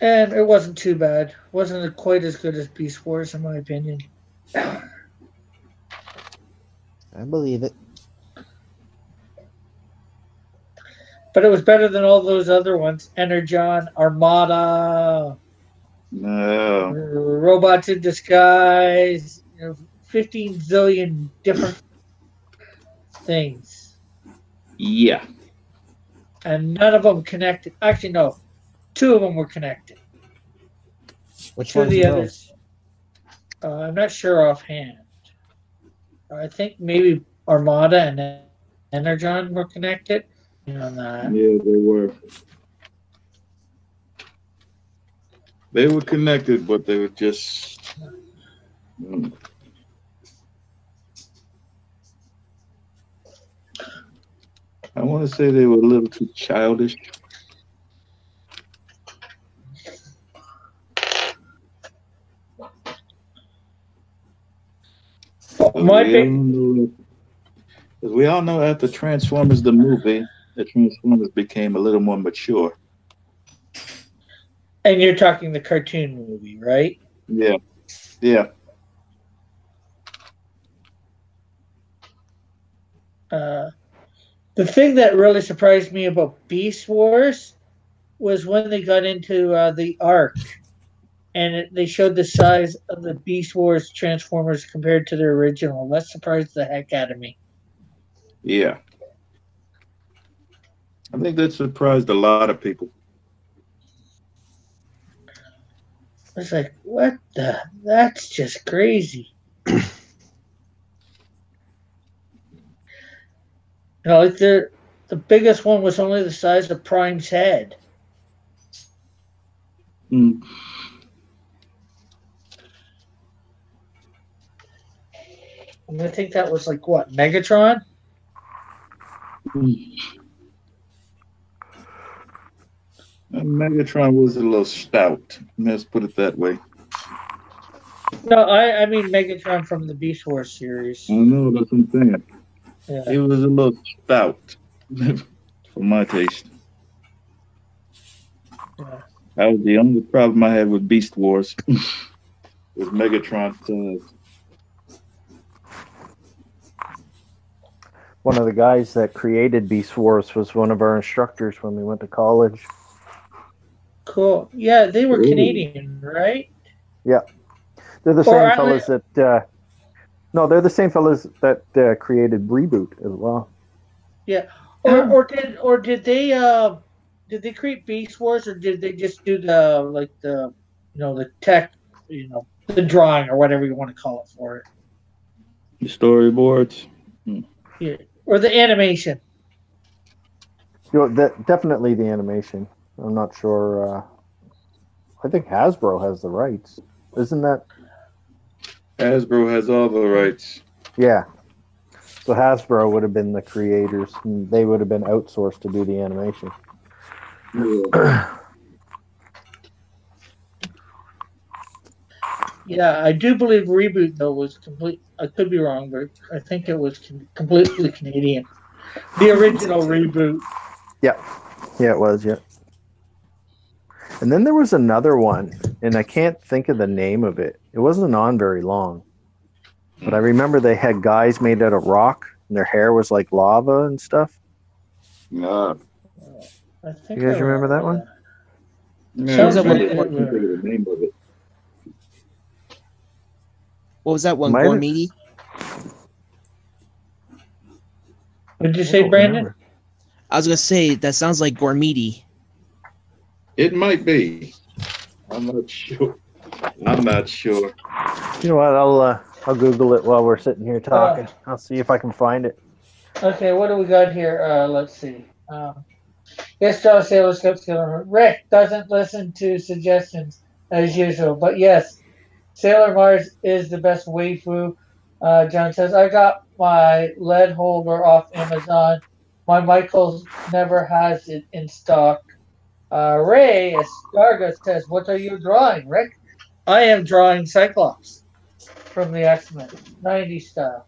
And it wasn't too bad. Wasn't quite as good as Beast Wars, in my opinion. I believe it. But it was better than all those other ones. Energon, Armada, No. Robots in Disguise, 15 zillion different things. Yeah. And none of them connected. Actually, no. 2 of them were connected. Which 2 of ones the are others. I'm not sure offhand. I think maybe Armada and Energon were connected. On that. Yeah, they were. They were connected, but they were just. mm, I want to say they were a little too childish. Because My we all big, know, because we all know after Transformers the movie, the Transformers became a little more mature. and you're talking the cartoon movie, right? Yeah, yeah. Uh, the thing that really surprised me about Beast Wars was when they got into the Ark, and they showed the size of the Beast Wars Transformers compared to their original. That surprised the heck out of me. Yeah, I think that surprised a lot of people. I was like, what the? That's just crazy. Like the biggest one was only the size of Prime's head. Mm. And I think that was like what, Megatron? And Megatron was a little stout. Let's put it that way. No, I mean Megatron from the Beast Wars I series. know that's what I'm saying. He Yeah. was a little stout for my taste. Yeah. That was the only problem I had with Beast Wars was Megatron size. One of the guys that created Beast Wars was one of our instructors when we went to college. Cool. Yeah, they were Oh, Canadian, right? Yeah, they're the Or same at least, fellas that. No, they're the same fellas that created Reboot as well. yeah. Oh, Or did they create Beast Wars, or did they just do the like the tech, the drawing or whatever you want to call it for it? the storyboards. Hmm. Yeah. Or the animation. Definitely the animation. I'm not sure. I think Hasbro has the rights. Isn't that? Hasbro has all the rights. Yeah. So Hasbro would have been the creators, and they would have been outsourced to do the animation. Yeah. Yeah, I do believe Reboot though was complete. I could be wrong, but I think it was completely Canadian. The original Reboot. Yeah, yeah, it was. Yeah, and then there was another one, and I can't think of the name of it. It wasn't on very long, but I remember they had guys made out of rock, and their hair was like lava and stuff. Nah. I You think I guys remember that remember one? that. Yeah, I What was Sounds that one? remember. I familiar. can't think of the name of it. What was that one? Might have, Gormiti? What did you I say, don't Brandon? remember. I was gonna say that sounds like Gormiti. It might be. I'm not sure. I'm not sure. You know what? I'll Google it while we're sitting here talking. Uh, I'll see if I can find it. okay, what do we got here? Let's see. Yes, Joe Sailor Skeptical. Rick doesn't listen to suggestions as usual, but yes, Sailor Mars is the best waifu. John says, I got my lead holder off Amazon. My Michaels never has it in stock. Ray Escarga says, what are you drawing, Rick? I am drawing Cyclops from the X-Men, 90s style.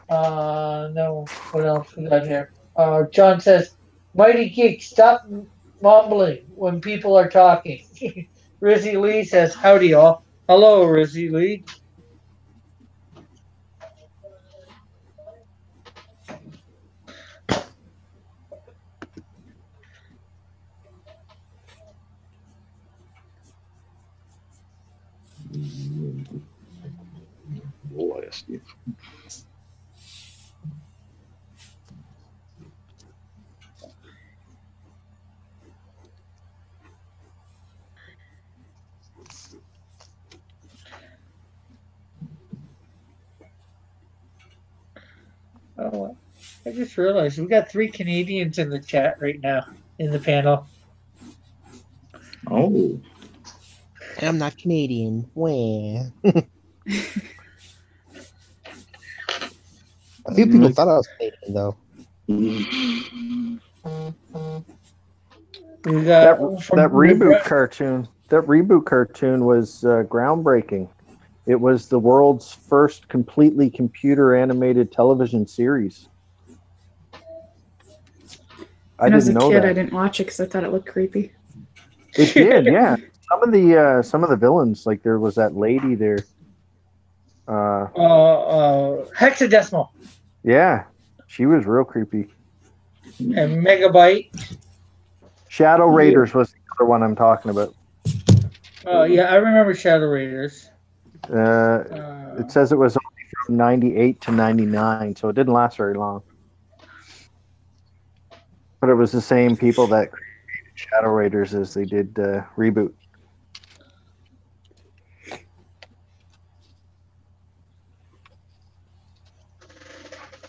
No, what else we got here? John says, Mighty Geek, stop mumbling when people are talking. Rizzy Lee says, howdy, y'all. Hello, Rizzy Lee. Blast you. Oh, I just realized we got 3 Canadians in the chat right now in the panel. Oh, I'm not Canadian. Wah. A few people thought I was Canadian, though. We got That reboot cartoon. That reboot cartoon was groundbreaking. It was the world's first completely computer animated television series. And as a know kid, that. I didn't watch it because I thought it looked creepy. It did, yeah. Some of the villains, like there was that lady there. Hexadecimal Yeah, she was real creepy. and Megabyte. Shadow Raiders was the other one I'm talking about. Yeah, I remember Shadow Raiders. It says it was only from 98 to 99, so it didn't last very long. But it was the same people that created Shadow Raiders as they did Reboot.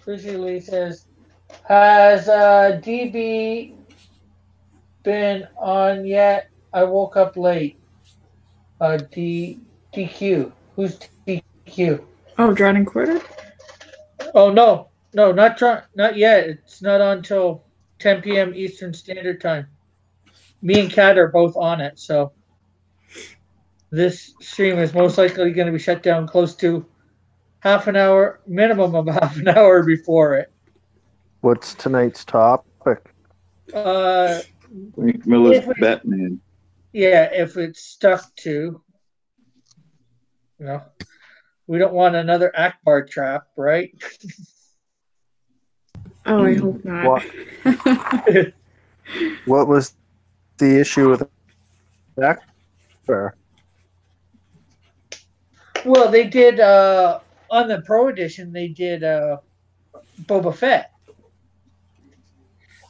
Lucy Lee says, has DB been on yet? I woke up late. DQ. Who's DQ? Oh, Drawn and Quartered? Oh, no, not yet. It's not on until 10 p.m. Eastern Standard Time. Me and Kat are both on it, so this stream is most likely going to be shut down close to half an hour, minimum of half an hour before it. What's tonight's topic? Frank Miller's Batman. Yeah, if it's stuck to, we don't want another Akbar trap, right? Oh, I hope not. What was the issue with Akbar? Well, they did on the Pro Edition. They did Boba Fett,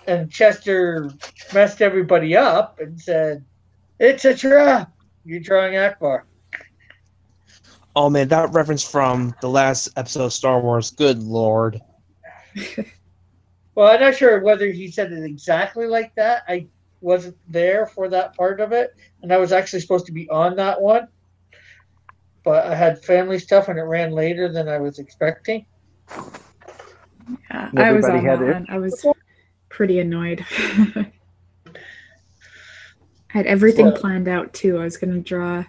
and Chester messed everybody up and said, "It's a trap. You're drawing Akbar." Oh man, that reference from the last episode of Star Wars. Good lord. Well, I'm not sure whether he said it exactly like that. I wasn't there for that part of it, and I was actually supposed to be on that one. But I had family stuff and it ran later than I was expecting. Yeah, I was on that one. I was pretty annoyed. I had everything planned out too. I was going to draw.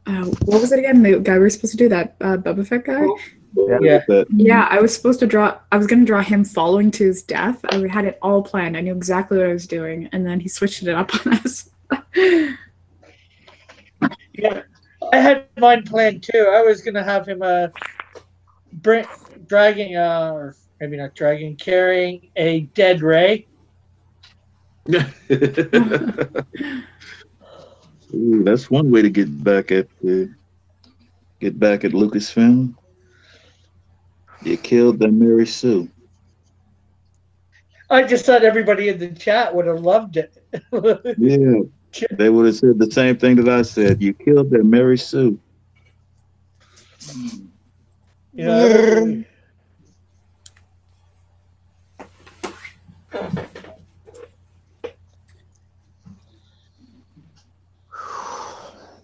What was it again? The guy we were supposed to do, that Boba Fett guy? Yeah, I was supposed to draw. I was going to draw him following to his death. I had it all planned. I knew exactly what I was doing, and then he switched it up on us. Yeah, I had mine planned too. I was gonna have him dragging, or maybe not dragging, carrying a dead Ray. Ooh, that's one way to get back at Lucasfilm. You killed the Mary Sue. I just thought everybody in the chat would have loved it. Yeah. They would have said the same thing that I said. You killed that Mary Sue. Yeah.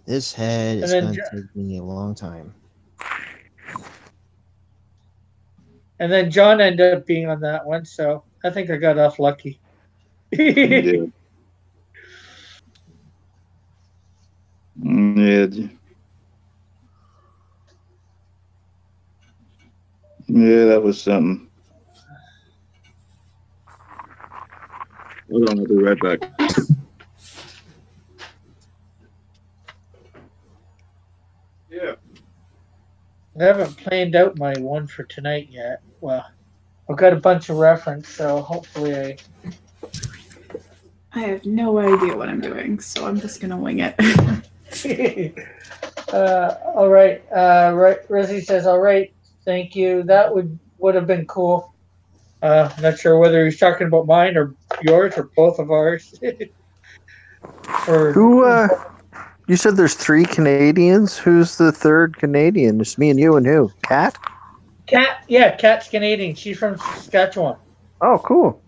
This head is going to take me a long time. And then John ended up being on that one, so I think I got off lucky. Yeah. Yeah, that was something. Hold on, I'll be right back. Yeah. I haven't planned out my one for tonight yet. Well, I've got a bunch of reference, so hopefully I have no idea what I'm doing, so I'm just gonna wing it. all right. Rosie says, "All right, thank you. That would have been cool." Not sure whether he's talking about mine or yours or both of ours. Who? You said there's 3 Canadians. Who's the third Canadian? It's me and you and who? Kat? Kat, yeah, Kat's Canadian. She's from Saskatchewan. Oh, cool.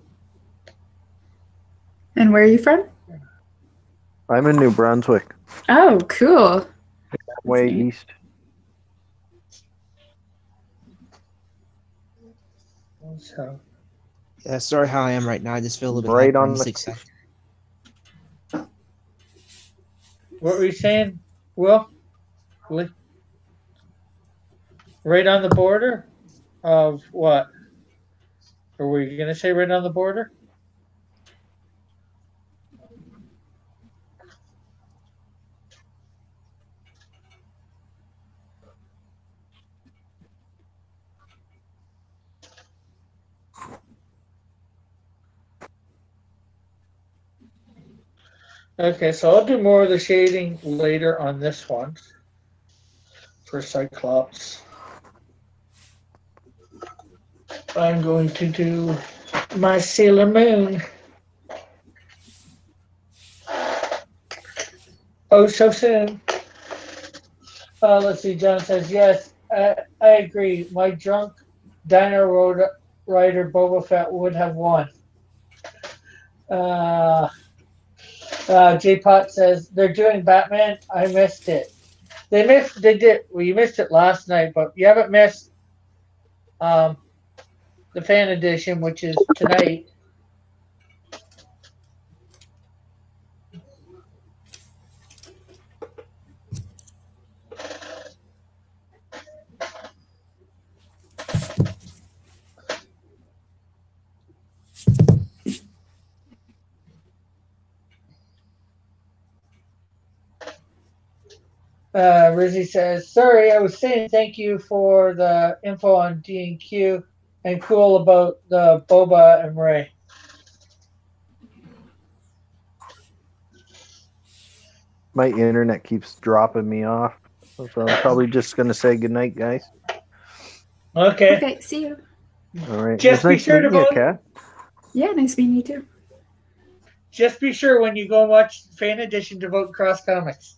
And where are you from? I'm in New Brunswick, Oh, cool. way neat. east. So, Yeah, sorry how I am right now. I just feel a little bit Right hyper. on I'm the just excited. what were you saying, Will? Right on the border of what? Or were you going to say right on the border? Okay, so I'll do more of the shading later on this one for Cyclops. I'm going to do my Sailor Moon. Oh, so soon. Let's see. John says yes. I agree. My drunk Rider Boba Fett would have won. Uh, J Pot says they're doing Batman. I missed it. They missed. They did. Well, you missed it last night, but you haven't missed um, the fan edition, which is tonight. Rizzy says, "Sorry, I was saying thank you for the info on D&Q and cool about the Boba and Ray." My internet keeps dropping me off, so I'm probably just gonna say goodnight, guys. Okay. Okay, see you. All right. Just It was be nice sure to meeting you, vote. Kat. Yeah, nice meeting you too. Just be sure when you go and watch fan edition to vote Cross Comics.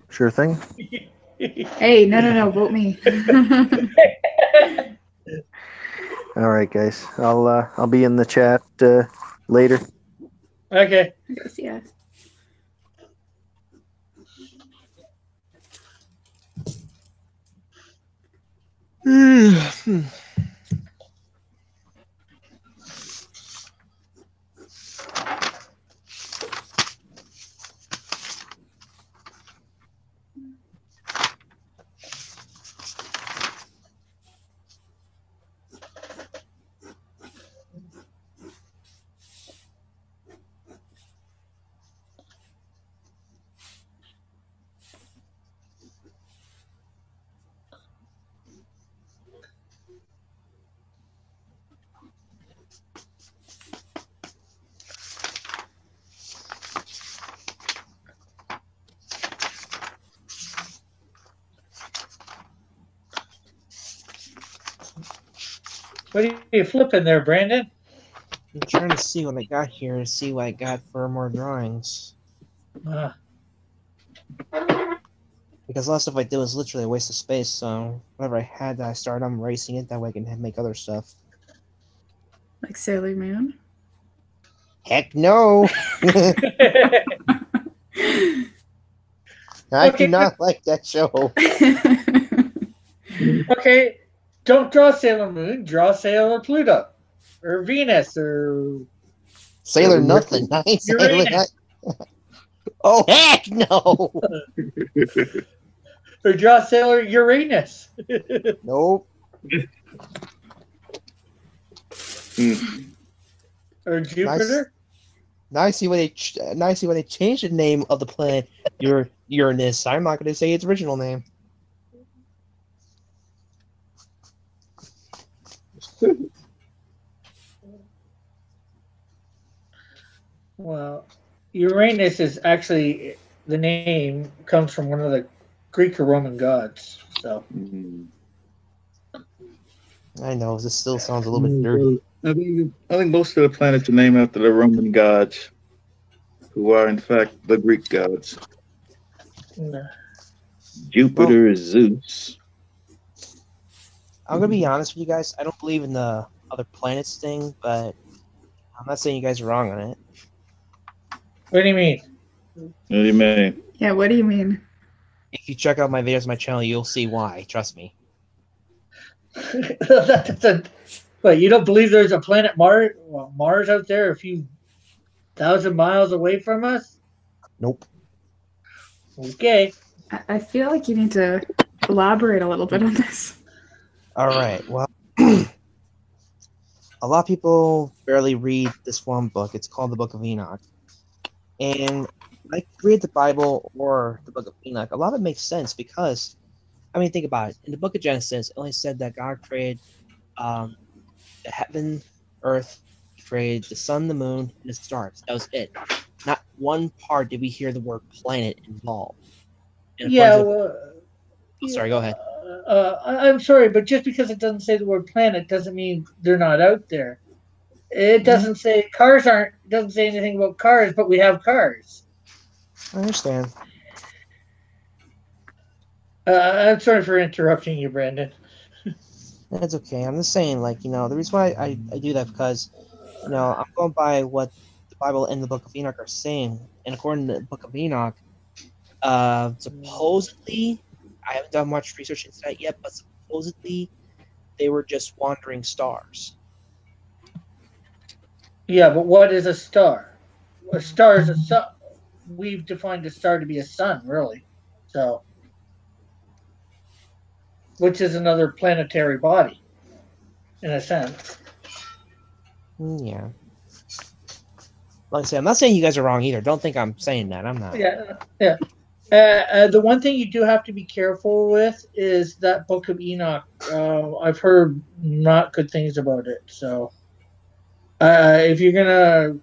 Sure thing. Hey, no, vote me. All right, guys. I'll be in the chat later. Okay. Okay, see ya. What are you flipping there, Brandon? I'm trying to see what I got here and see what I got for more drawings. Because a lot of stuff I did was literally a waste of space, so whatever I had that I started, I'm erasing it. That way I can make other stuff. Like Sailor Moon. Heck no! I do not like that show. Okay, don't draw Sailor Moon. Draw Sailor Pluto, or Venus, or Sailor nothing. I ain't Sailor. Uranus. Oh heck no! Or draw Sailor Uranus. Nope. Or Jupiter. Now I see why they changed the name of the planet Uranus. I'm not going to say its original name. Well, Uranus is actually the name comes from one of the Greek or Roman gods. So I know this still sounds a little bit dirty. I think most of the planets are named after the Roman gods, who are in fact the Greek gods. Jupiter is Zeus. I'm gonna be honest with you guys. I don't believe in the other planets thing, but I'm not saying you guys are wrong on it. What do you mean? What do you mean? Yeah, what do you mean? If you check out my videos on my channel, you'll see why. Trust me. But you don't believe there's a planet Mars, well, Mars out there a few thousand miles away from us? Nope. Okay. I feel like you need to elaborate a little bit on this. All right. Well, a lot of people barely read this one book. It's called the Book of Enoch. And like read the Bible or the Book of Enoch, a lot of it makes sense because, I mean, think about it. In the Book of Genesis, it only said that God created the heaven, earth, He created the sun, the moon, and the stars. That was it. Not one part did we hear the word planet involved. And Yeah, according to well, sorry, go ahead. I'm sorry, but just because it doesn't say the word planet doesn't mean they're not out there. It Mhm. doesn't say cars aren't. Doesn't say anything about cars, but we have cars. I understand. I'm sorry for interrupting you, Brandon. That's okay. I'm just saying, like, the reason why I do that because, I'm going by what the Bible and the Book of Enoch are saying. And according to the Book of Enoch, supposedly, I haven't done much research into that yet, but supposedly they were just wandering stars. Yeah, but what is a star? A star is a sun. We've defined a star to be a sun, really. So, which is another planetary body, in a sense. Yeah. Like I say, I'm not saying you guys are wrong either. Don't think I'm saying that. I'm not. Yeah, yeah. The one thing you do have to be careful with is that Book of Enoch. I've heard not good things about it. So, if you're gonna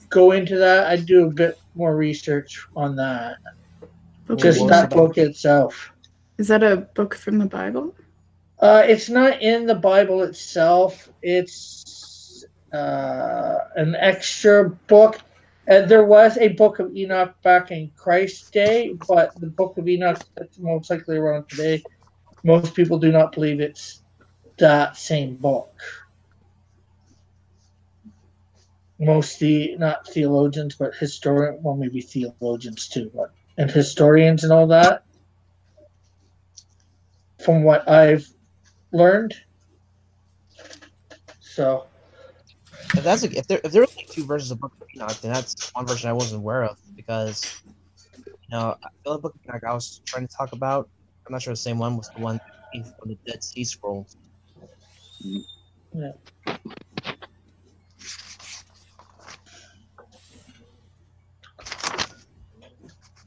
go into that, I'd do a bit more research on that. Book of Just What's that about? Enoch. book itself. Is that a book from the Bible? It's not in the Bible itself. It's an extra book. There was a Book of Enoch back in Christ's day, but the Book of Enoch that's most likely around today, most people do not believe it's that same book. Mostly not theologians, but historian. Well, maybe theologians too, but and historians and all that. From what I've learned, so If there were like two versions of Book of Enoch, then that's one version I wasn't aware of because the other Book of Enoch I was trying to talk about, I'm not sure the same one was the one from the Dead Sea Scrolls. yeah.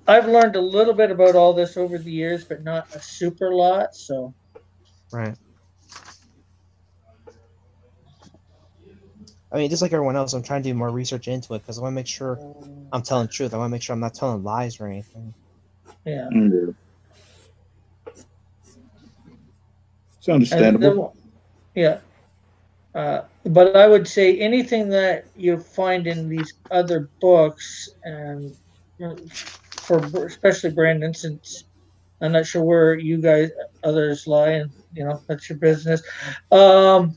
I've learned a little bit about all this over the years, but not a super lot. So Right. I mean, just like everyone else, I'm trying to do more research into it because I want to make sure I'm telling the truth. I want to make sure I'm not telling lies or anything. yeah, Yeah. It's and understandable. yeah. But I would say anything that you find in these other books, and for especially Brandon, since I'm not sure where you guys others lie, and that's your business. Um,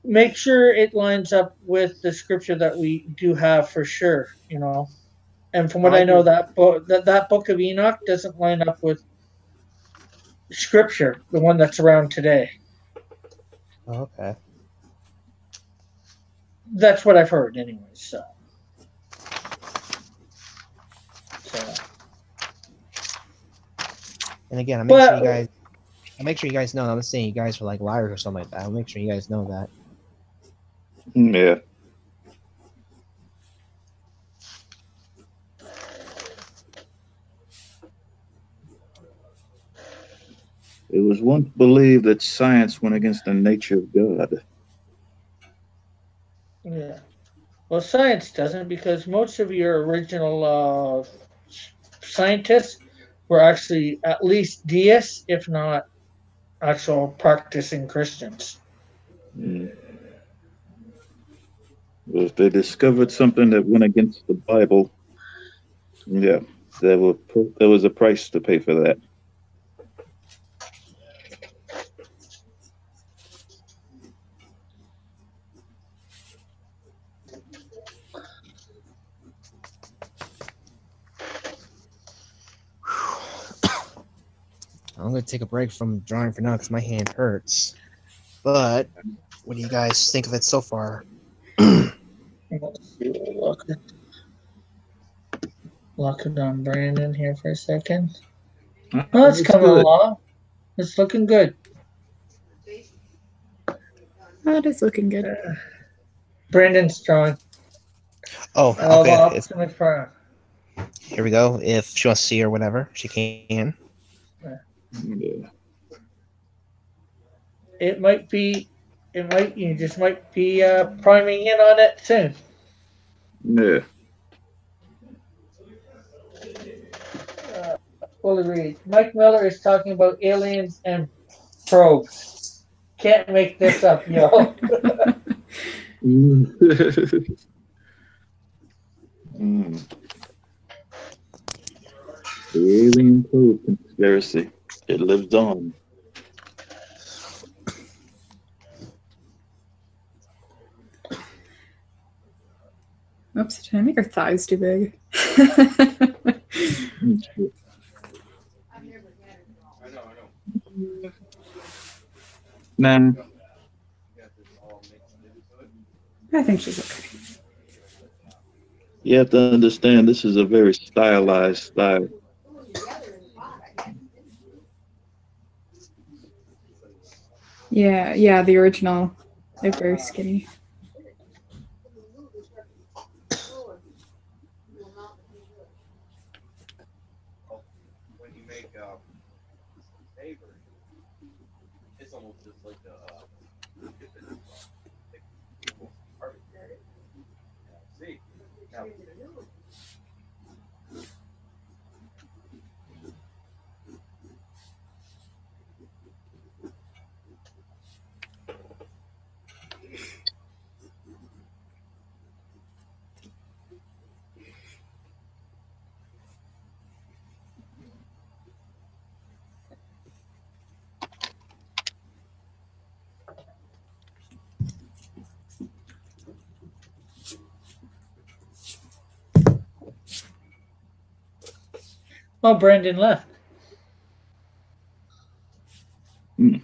Make sure it lines up with the scripture that we do have for sure. And from Oh, what I I know, agree. that book of Enoch doesn't line up with scripture, the one that's around today. Oh, okay. That's what I've heard, anyways. So. And again, But I make sure you guys know. I'm not saying you guys are like liars or something like that. I'll make sure you guys know that. Yeah. It was once believed that science went against the nature of God. yeah, well, science doesn't because most of your original scientists were actually at least deists, if not actual practicing Christians. Mm. If they discovered something that went against the Bible, yeah, there was a price to pay for that. I'm gonna take a break from drawing for now because my hand hurts. But what do you guys think of it so far? Let's see, lock it on Brandon here for a second. Oh, it's coming good. along. It's looking good. That is looking good. Brandon's drawing. Oh, Of okay. Optimus Prime. Here we go. If she wants to see or whatever, she can. Yeah. It might be. You just might be priming in on it soon. Yeah. Fully read. Mike Miller is talking about aliens and probes. Can't make this up, yo. Mm. The alien probe conspiracy. It lives on. Oops, did I make her thighs too big? Nah. I think she's okay. You have to understand this is a very stylized style. Yeah, the original. They're very skinny. Oh, Brandon left. Mm.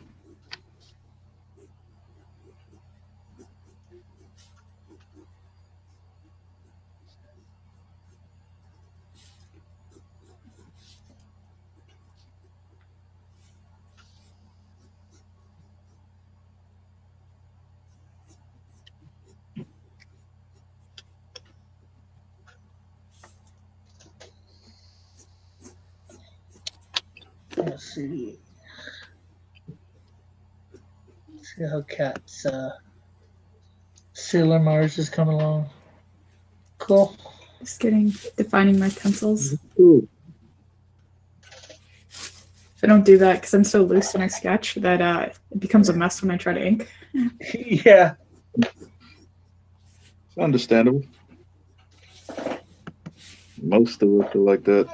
Let's see. See how Cat's Sailor Mars is coming along. Cool. Just defining my pencils. Cool. If I don't do that, because I'm so loose when I sketch, that it becomes a mess when I try to ink. Yeah. It's understandable. Most of us are like that.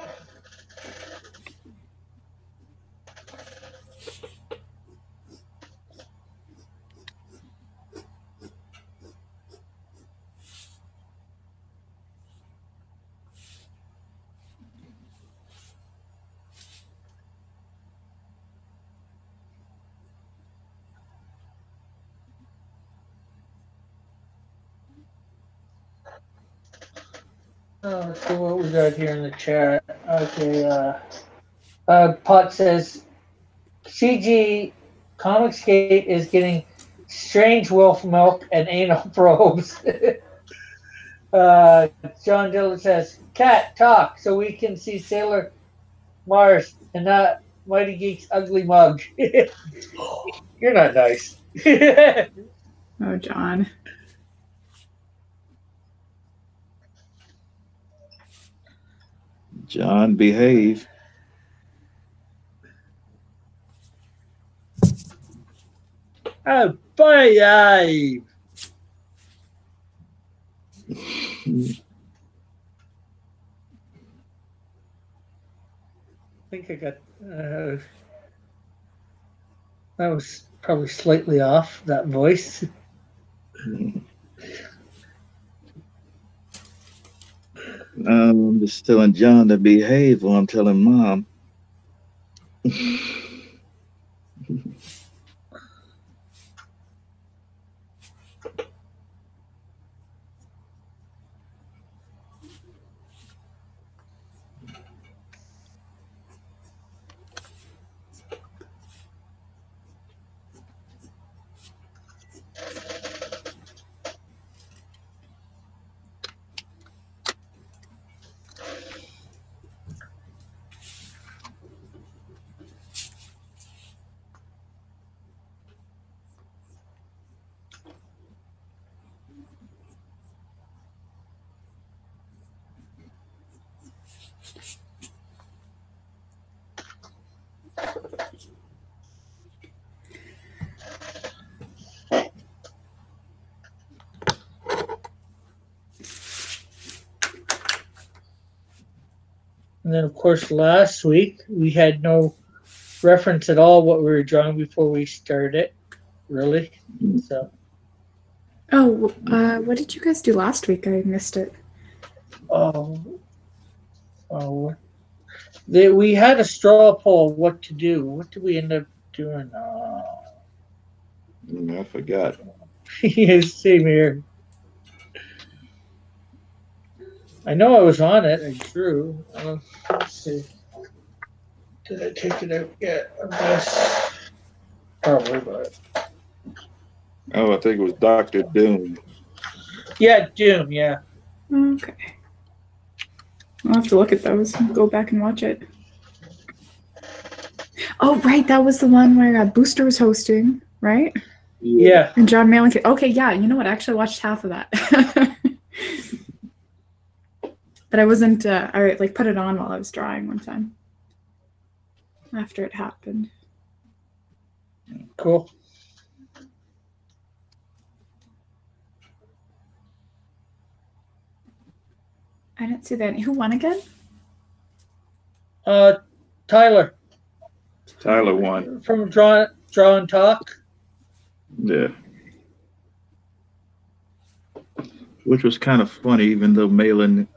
Oh, let's see what we got here in the chat. Okay, Pot says CG Comicsgate is getting strange wolf milk and anal probes. John Dillon says, Cat, talk so we can see Sailor Mars and not Mighty Geek's ugly mug. You're not nice. Oh, John. John, behave. Oh, behave. I think I got that was probably slightly off, that voice. I'm just telling John to behave while I'm telling Mom. And then, of course, last week we had no reference at all what we were drawing before we started. Really. So. Oh, what did you guys do last week? I missed it. Oh, we had a straw poll. What to do? What did we end up doing? I forgot. Yes, same here. I know I was on it. I drew. Let's see. Did I take it out yet? I guess. Probably, but. Oh, I think it was Doctor Doom. Yeah, Doom. Yeah. Okay. I'll have to look at those and go back and watch it. Oh, right. That was the one where Booster was hosting, right? Yeah. And John Malin. Okay, yeah. You know what? I actually watched half of that. But I wasn't, I like put it on while I was drawing one time. After it happened. Cool. I didn't see that. Who won again? Tyler. Tyler won. From Draw and Talk. Yeah. Which was kind of funny, even though Malin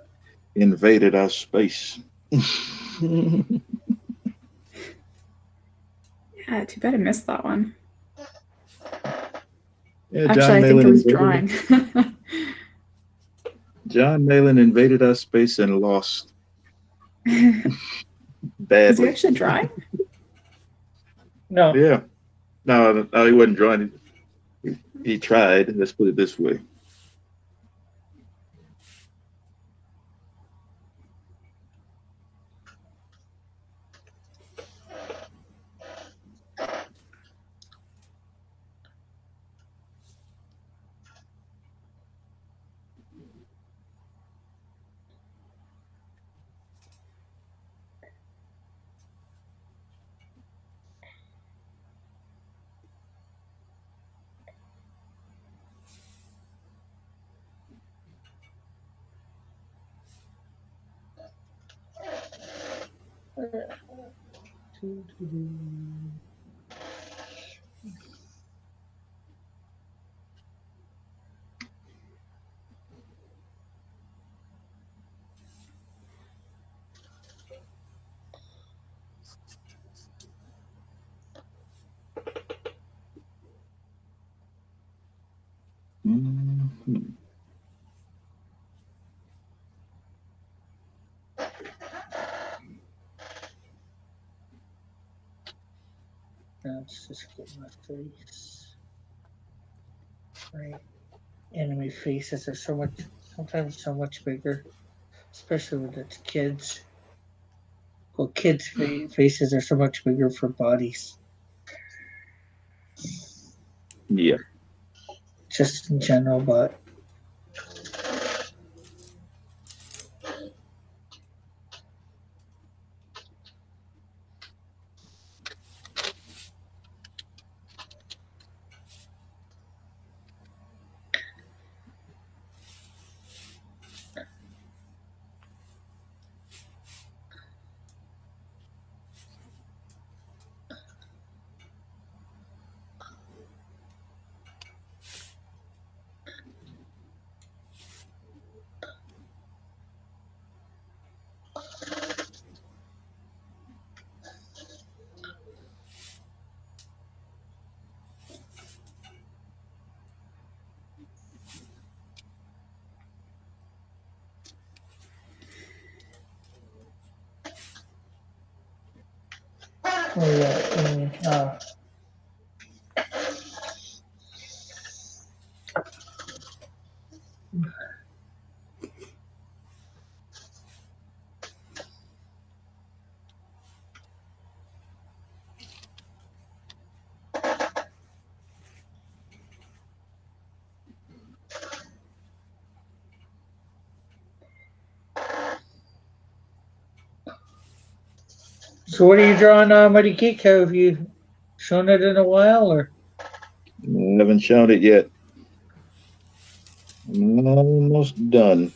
invaded our space. Yeah, too bad I missed that one. Yeah, Actually, I think it was drawing. John Malin invaded our space and lost. Badly. Was he actually drawing? No. Yeah. No, he wasn't drawing. He tried. Let's put it this way. Mm-hmm. Let's just get my face. Right. Enemy faces are sometimes so much bigger, especially when it's kids. Well, kids' faces are so much bigger for bodies. Yeah. Just in general, but. Oh, yeah. So what are you drawing, Muddy Geek? Have you shown it in a while, or? I haven't shown it yet. I'm almost done.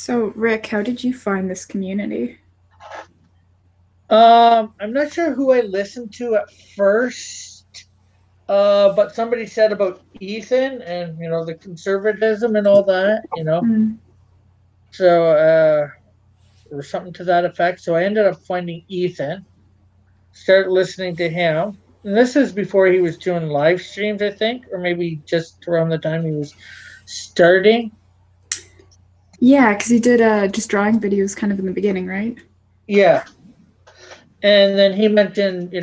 So, Rick, how did you find this community? I'm not sure who I listened to at first, but somebody said about Ethan and the conservatism and all that, Mm. So, or something to that effect. So I ended up finding Ethan, started listening to him. And this is before he was doing live streams, I think, or maybe just around the time he was starting. Yeah, because he did just drawing videos kind of in the beginning, right? Yeah. And then he mentioned,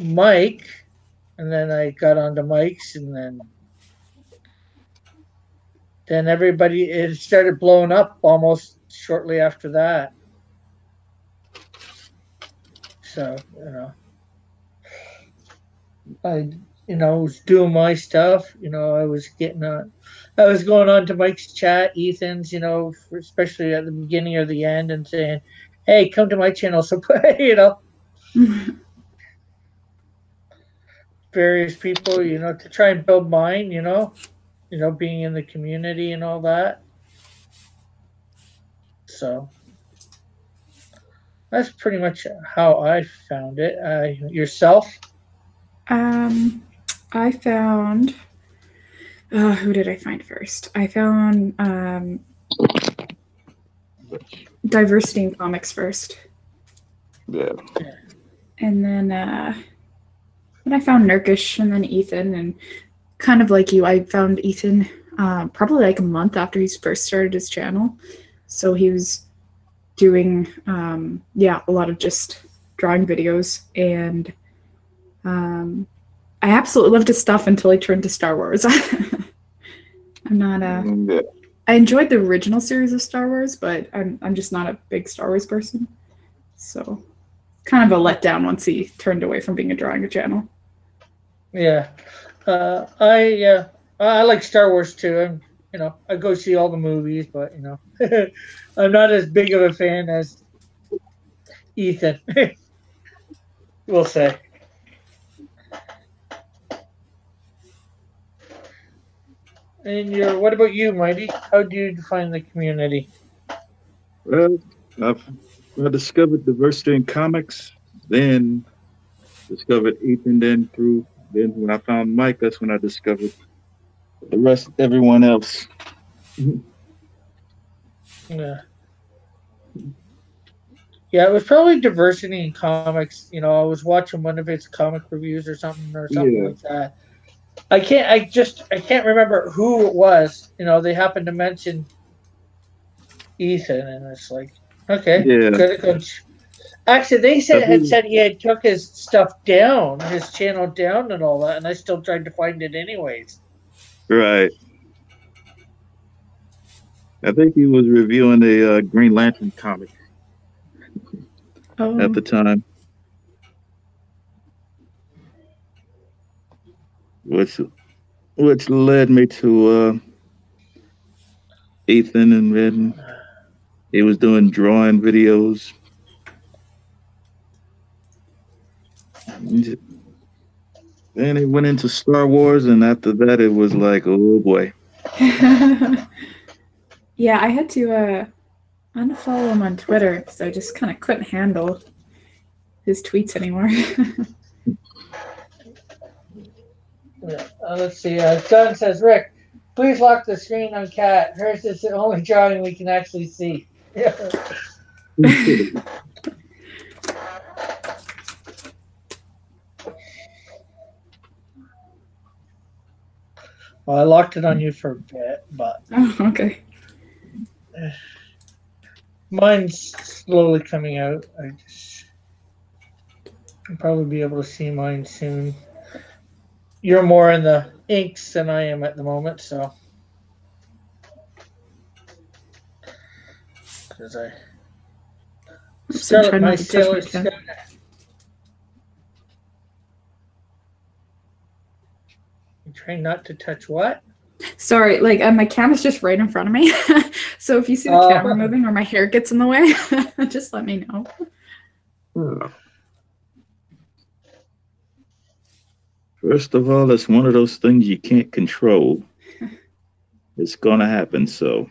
Mike, and then I got onto Mike's, and then everybody it started blowing up almost shortly after that. So, I was doing my stuff. I was getting on. I was going on to Mike's chat, Ethan's, especially at the beginning or the end, and saying, "Hey, come to my channel." So, various people, to try and build mine. Being in the community and all that. So that's pretty much how I found it. Yourself? I found. Who did I find first? I found Diversity in Comics first. Yeah. And then I found Nurkish and then Ethan. And kind of like you, I found Ethan probably like a month after he first started his channel. So he was doing, a lot of just drawing videos. And I absolutely loved his stuff until he turned to Star Wars. I'm not Yeah. I enjoyed the original series of Star Wars, but I'm just not a big Star Wars person. So kind of a letdown once he turned away from being a drawing channel. Yeah. I like Star Wars too. I go see all the movies, but I'm not as big of a fan as Ethan. We'll say. And what about you, Mighty? How do you define the community? Well, I discovered diversity in comics, then discovered Ethan, then when I found Mike, that's when I discovered the rest, everyone else. Yeah. Yeah, it was probably diversity in comics. I was watching one of his comic reviews or something Yeah. like that. I can't remember who it was. They happened to mention Ethan, and it's like, okay, Yeah. good. Actually, they said he had took his stuff down, his channel down, and all that, and I still tried to find it anyways. Right. I think he was reviewing a Green Lantern comic at the time, which led me to Ethan, and then he was doing drawing videos. Then it went into Star Wars, and after that, it was like, oh boy. Yeah, I had to unfollow him on Twitter because I just kind of couldn't handle his tweets anymore. Let's see. John says, Rick, please lock the screen on Cat. Hers is the only drawing we can actually see. Well, I locked it on you for a bit, but okay. Mine's slowly coming out. I'll probably be able to see mine soon. You're more in the inks than I am at the moment, so because I started my sailor. You trying not to touch what? Sorry, like my camera's just right in front of me. So if you see the camera moving or my hair gets in the way, just let me know. First of all, it's one of those things you can't control. It's gonna happen, so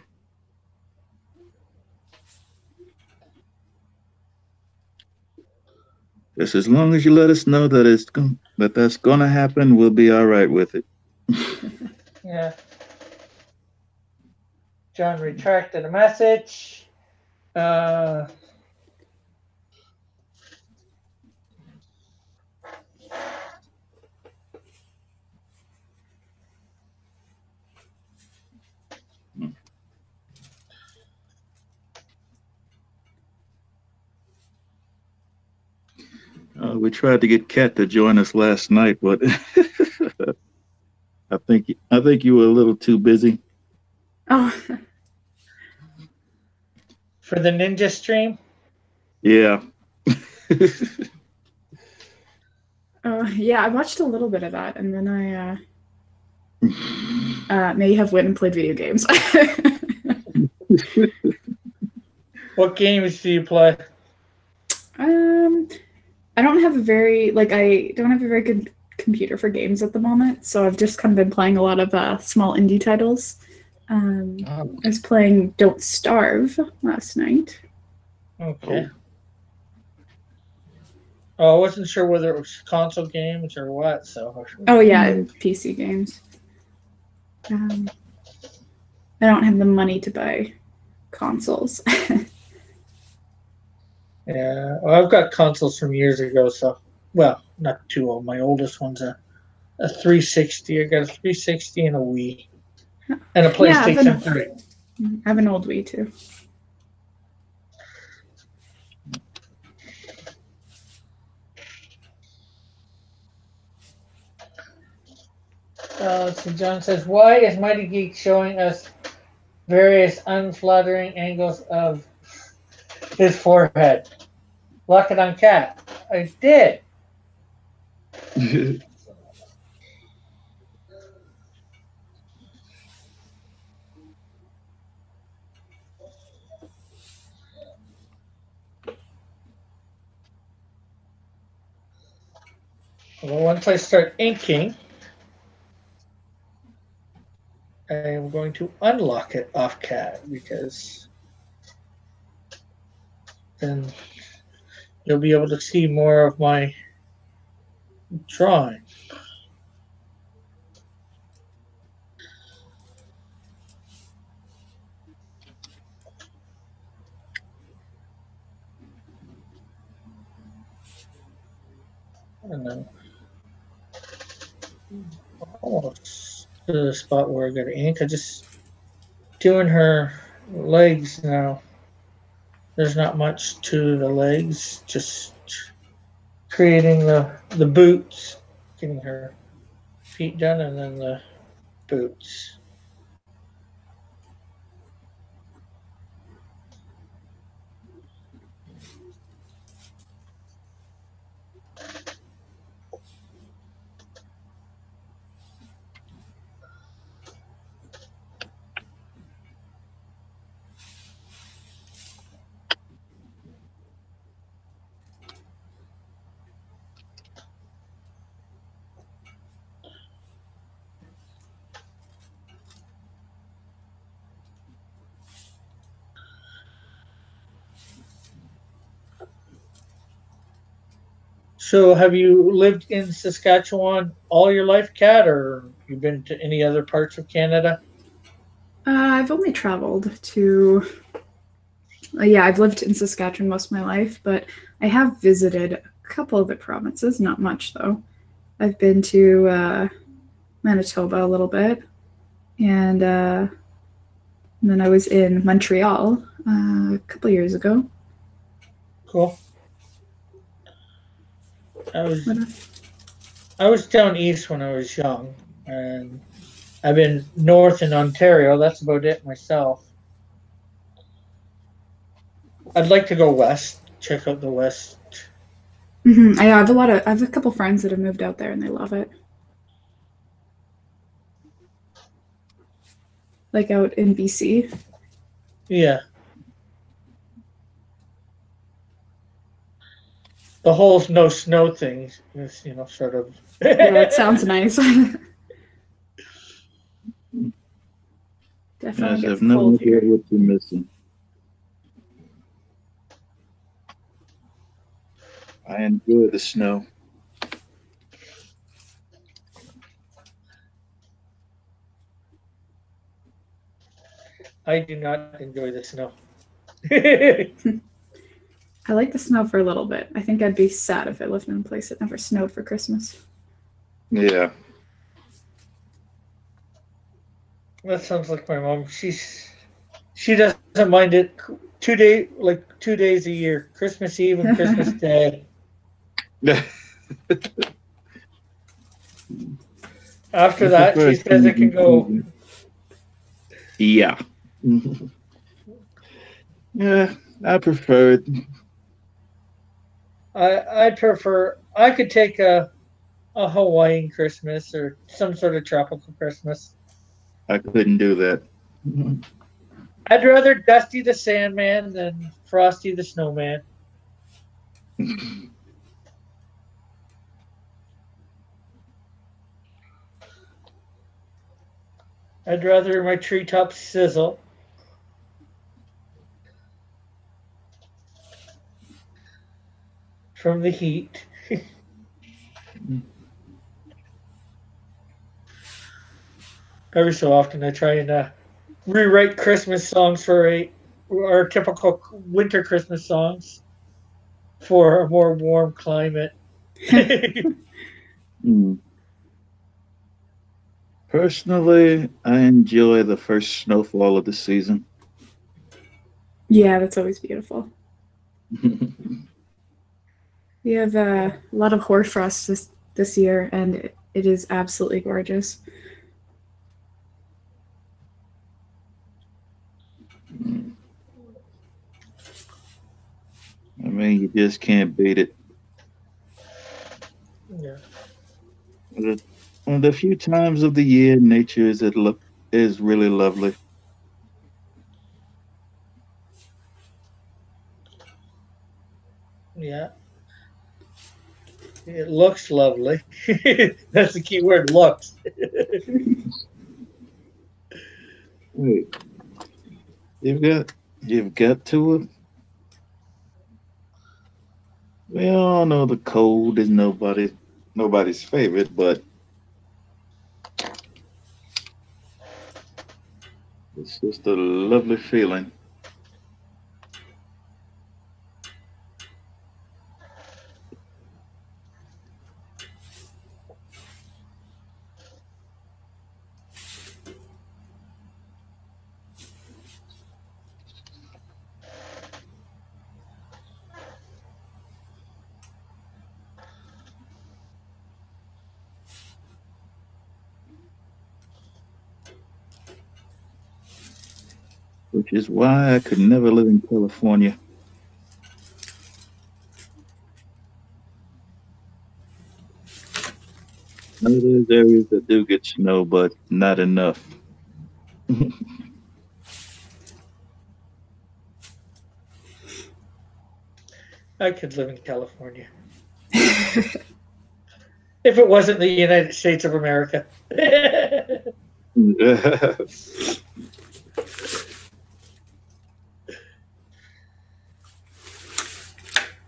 Just as long as you let us know that that's gonna happen, we'll be all right with it. Yeah. John retracted a message. Uh, We tried to get Kat to join us last night, but I think you were a little too busy. Oh, for the ninja stream. Yeah. yeah, I watched a little bit of that, and then I may have went and played video games. What games do you play? I don't have a very good computer for games at the moment, so I've just kind of been playing a lot of small indie titles. I was playing Don't Starve last night. Okay. Oh, I wasn't sure whether it was console games or what. So. Oh yeah, and PC games. I don't have the money to buy consoles. Yeah, well, I've got consoles from years ago. So, well, not too old. My oldest one's a 360. I got a 360 and a Wii, and a PlayStation 3. I have an old Wii too. So John says, why is Mighty Geek showing us various unflattering angles of his forehead? Lock it on Cat. I did. Well, once I start inking, I am going to unlock it off Cat because then you'll be able to see more of my drawing. And then almost to the spot where I got to ink. I just doing her legs now. There's not much to the legs, just creating the boots, getting her feet done, and then the boots. So, have you lived in Saskatchewan all your life, Kat, or you been to any other parts of Canada? I've only traveled to. Yeah, I've lived in Saskatchewan most of my life, but I have visited a couple of the provinces. Not much though. I've been to Manitoba a little bit, and then I was in Montreal a couple years ago. Cool. I was down east when I was young, and I've been north in Ontario. That's about it myself. I'd like to go west, check out the west. I have a couple friends that have moved out there and they love it. Like out in BC. Yeah. The whole no snow thing is, sort of. Yeah, it sounds nice. Definitely Guys gets have no cold idea here. what you're missing. I enjoy the snow. I do not enjoy the snow. I like the snow for a little bit. I think I'd be sad if I lived in a place that never snowed for Christmas. Yeah. That sounds like my mom. She doesn't mind it 2 day like 2 days a year, Christmas Eve and Christmas Day. After I that, prefer she says it can season. go. Yeah. Yeah, I prefer it. I prefer. I could take a Hawaiian Christmas or some sort of tropical Christmas. I couldn't do that. I'd rather Dusty the Sandman than Frosty the Snowman. I'd rather my treetops sizzle. From the heat. Every so often, I try and rewrite Christmas songs for our typical winter Christmas songs for a more warm climate. Mm. Personally, I enjoy the first snowfall of the season. Yeah, that's always beautiful. We have a lot of hoarfrost this year, and it is absolutely gorgeous. I mean, you just can't beat it. Yeah. The few times of the year nature is really lovely. Yeah. It looks lovely. That's the key word, looks. Wait, you've got to. We all know the cold is nobody's favorite, but it's just a lovely feeling. Which is why I could never live in California. I know there's areas that do get snow, but not enough. I could live in California. If it wasn't the United States of America.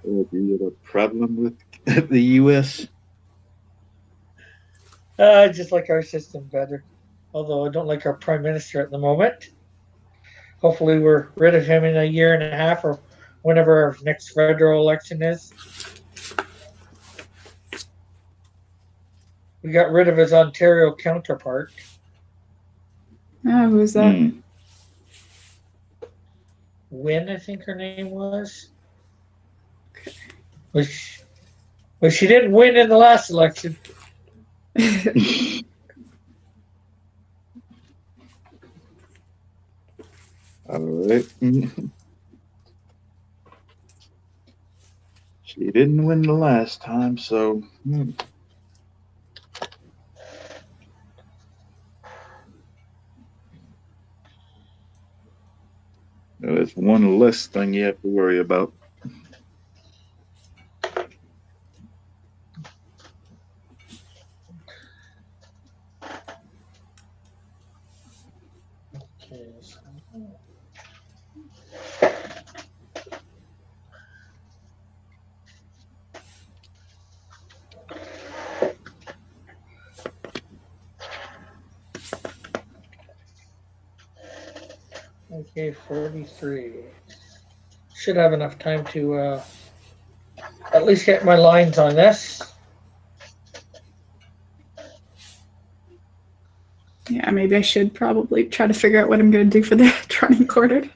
Do you have a problem with the U.S.? I just like our system better. Although I don't like our prime minister at the moment. Hopefully, we're rid of him in a year and a half or whenever our next federal election is. We got rid of his Ontario counterpart. Oh, who's that? Mm. Wynne, I think her name was. Which she didn't win in the last election. All right. She didn't win the last time, so there's one less thing you have to worry about. Okay, so Okay, 43. Should have enough time to at least get my lines on this. Yeah, maybe I should probably try to figure out what I'm going to do for the running quartered.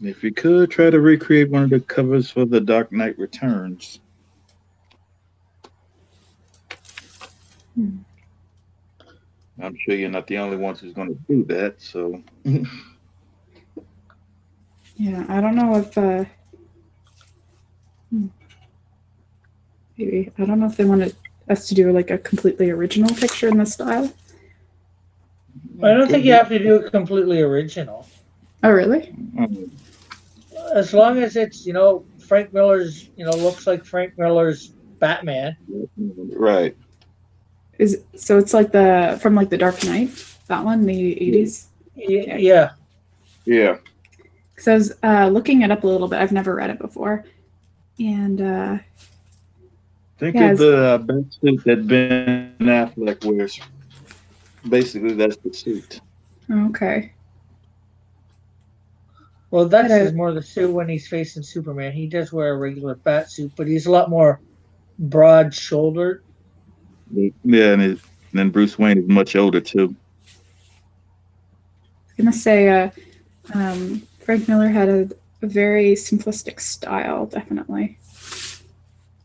If you could try to recreate one of the covers for The Dark Knight Returns. I'm sure you're not the only ones who's going to do that. So, Yeah, I don't know if maybe I don't know if they wanted us to do like a completely original picture in this style. I don't think you have to do it completely original. Oh, really? As long as it's, Frank Miller's, looks like Frank Miller's Batman. Right. So it's like from the Dark Knight, that one, the 80s. Okay. Yeah. Yeah. Because I was looking it up a little bit. I've never read it before, and think of the bat suit that Ben Affleck wears. Basically, that's the suit. Okay. Well, that's more the suit when he's facing Superman. He does wear a regular bat suit, but he's a lot more broad-shouldered. Yeah, and then Bruce Wayne is much older too. I was gonna say, Frank Miller had a very simplistic style, definitely.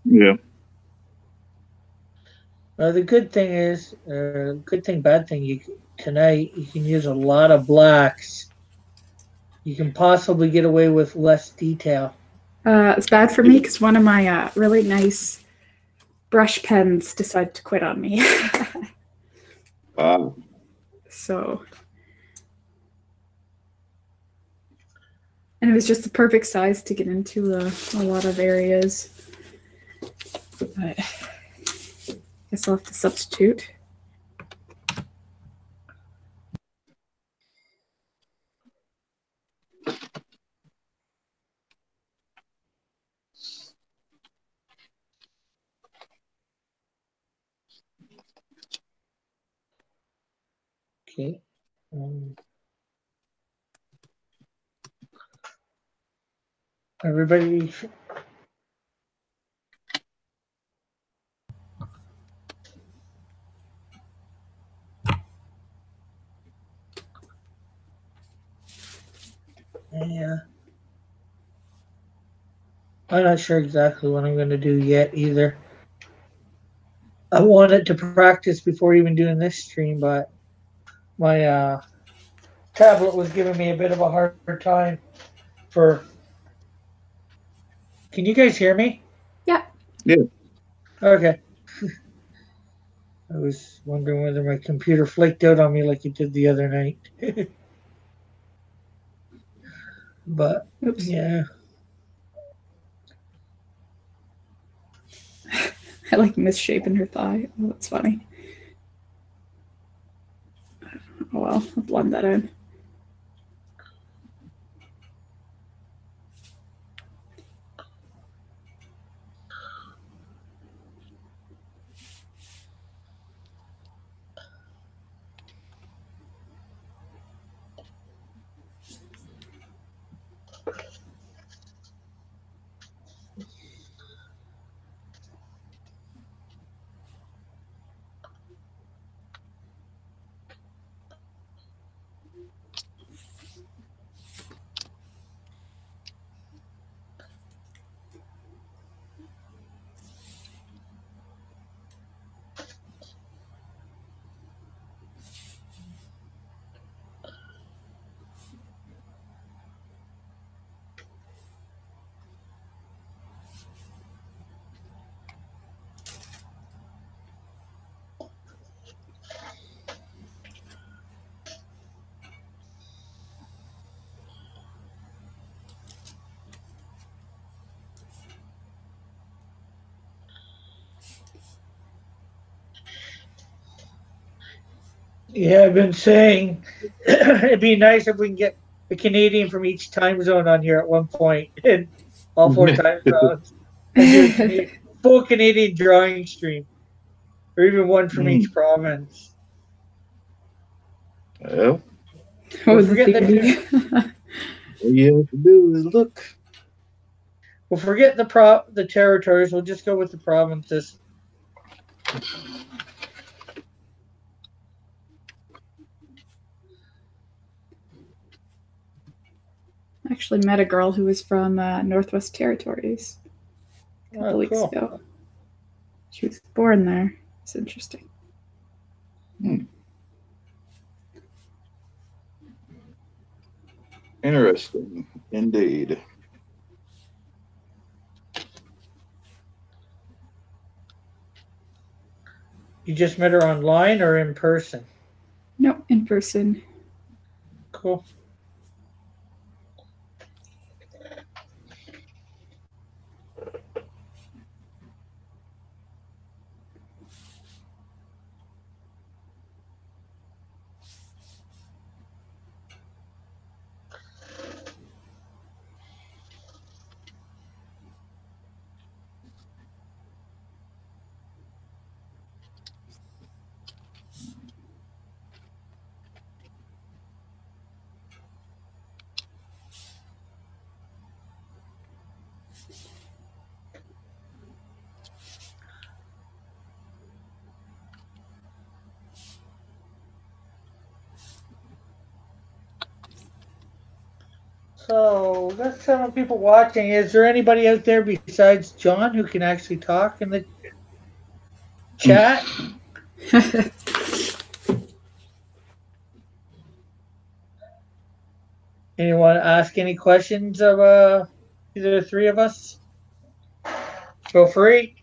Yeah. The good thing is, good thing, bad thing, tonight you can use a lot of blacks. You can possibly get away with less detail. It's bad for me because one of my really nice brush pens decided to quit on me. Wow. So, and it was just the perfect size to get into a lot of areas. But I guess I'll have to substitute. Okay. Everybody. Yeah. I'm not sure exactly what I'm going to do yet either. I wanted to practice before even doing this stream, but my tablet was giving me a bit of a hard time for. Can you guys hear me? Yeah. Yeah. Okay. I was wondering whether my computer flaked out on me like it did the other night. But, oops. Yeah. I like misshapen her thigh. Oh, that's funny. Oh well, I'll blend that in. Yeah, I've been saying it'd be nice if we can get a Canadian from each time zone on here at one point in all four time zones. And do full Canadian drawing stream, or even one from Mm. each province. Well, What would forget the theme be? all you have to do is look. We'll forget the territories. We'll just go with the provinces. I actually met a girl who was from Northwest Territories a couple weeks ago. She was born there. It's interesting. Interesting, indeed. You just met her online or in person? No, in person. Cool. So we've got 7 people watching. Is there anybody out there besides John who can actually talk in the chat? Anyone ask any questions of either the 3 of us? Feel free.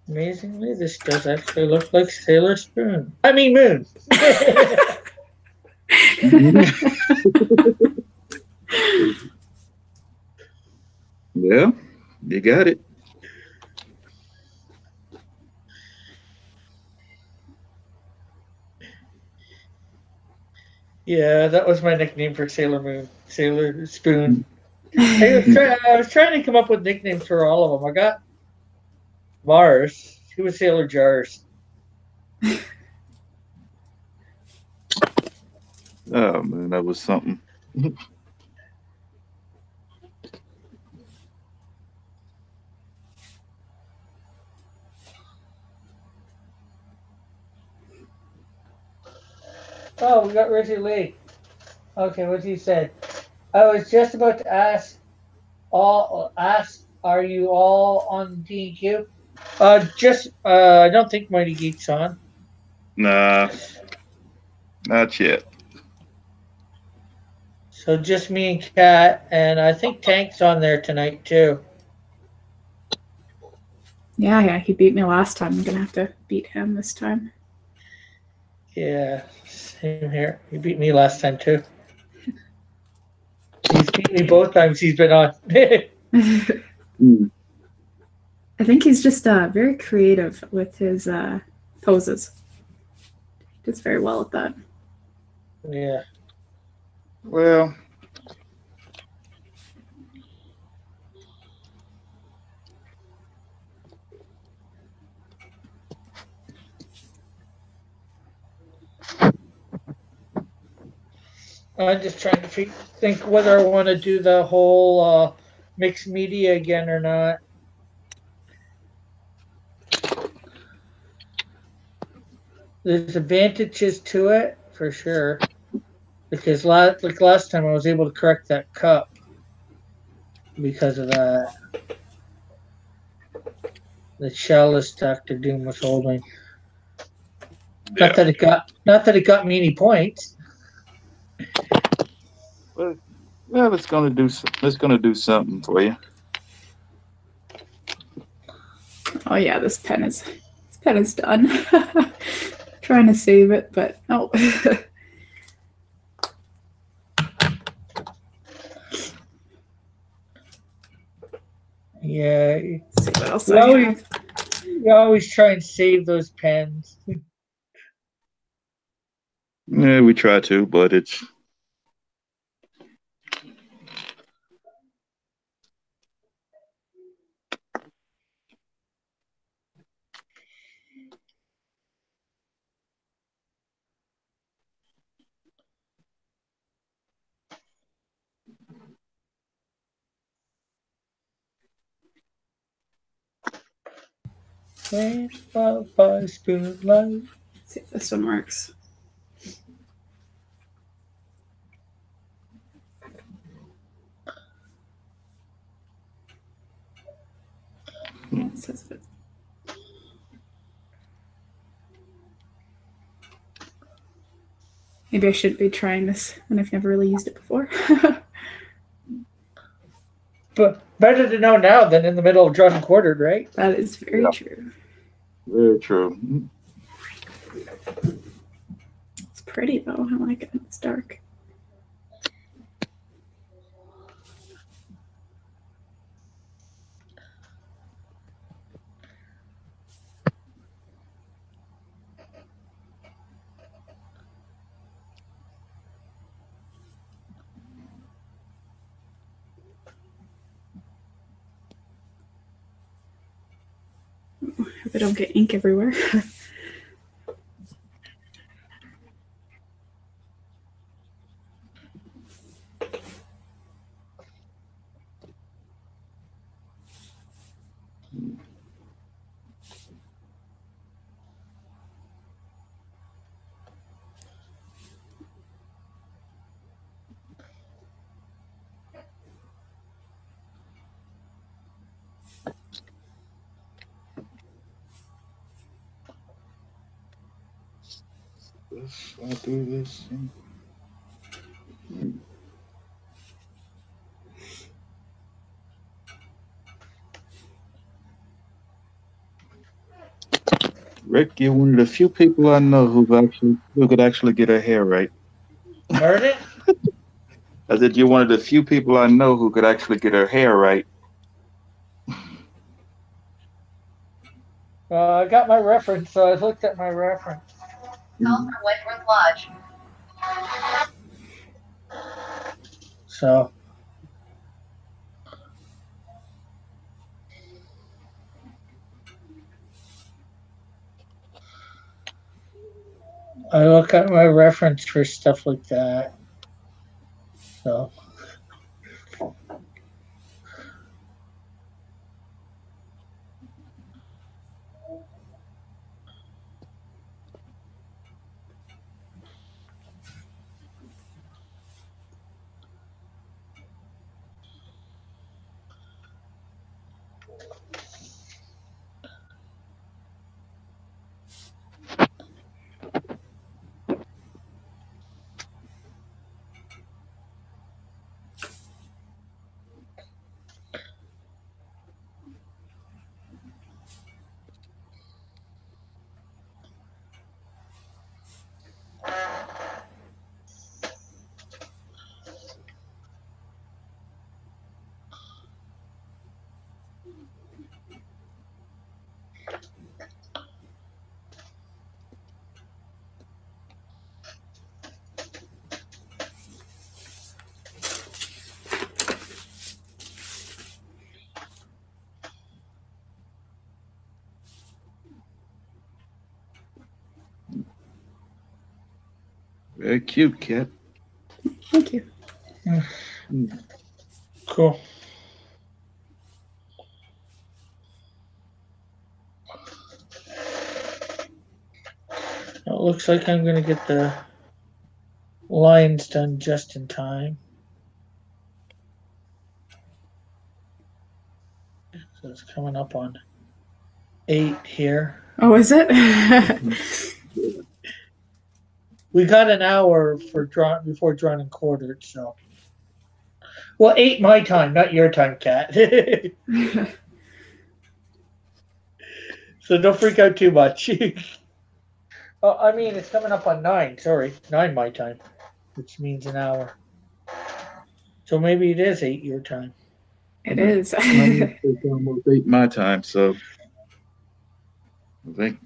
Amazingly, this does actually look like Sailor Spoon. I mean Moon. Yeah, you got it. Yeah, that was my nickname for Sailor Moon. Sailor Spoon. I was trying to come up with nicknames for all of them. I got Mars. He was Sailor Jars. Oh man, that was something. Oh, we got Richard Lee. Okay, what he said. I was just about to ask. Are you all on DQ? I don't think Mighty Geek's on. Nah, not yet. So just me and Kat, and I think Tank's on there tonight too. Yeah, he beat me last time. I'm gonna have to beat him this time. Yeah, same here. He beat me last time too. He's beat me both times he's been on. I think he's just very creative with his poses. He does very well at that. Yeah. Well, I'm just trying to think whether I want to do the whole mixed media again or not. There's advantages to it for sure, because last time I was able to correct that cup because of that. The chalice Dr. Doom was holding. yeah. Not that it got me any points. Well, it's gonna do something for you. Oh yeah, this pen is done. Trying to save it, but no. Yeah. Let's see what else You I always, have. you always try and save those pens. Yeah, we try to, but it's By spoon of light. Let's see if this one works. Yeah, it says it. Maybe I shouldn't be trying this when I've never really used it before. But better to know now than in the middle of drawn and quartered, right? That is very true. very true. It's pretty though. I like it. It's dark. Hope I don't get ink everywhere. I do this. Rick, you're one of the few people I know who could actually get her hair right. Heard it? I said you're one of the few people I know who could actually get her hair right. I got my reference, so I looked at my reference. Call from Wentworth Lodge. So I look at my reference for stuff like that. So Very cute, Cat. Thank you. cool. It looks like I'm gonna get the lines done just in time. So it's coming up on 8 here. Oh, is it? We got an hour for before drawn and quartered, so well 8 my time, not your time, Kat. So don't freak out too much. Oh, I mean it's coming up on 9, sorry. 9 my time, which means an hour. So maybe it is 8 your time. It is. It's almost 8 my time, so I think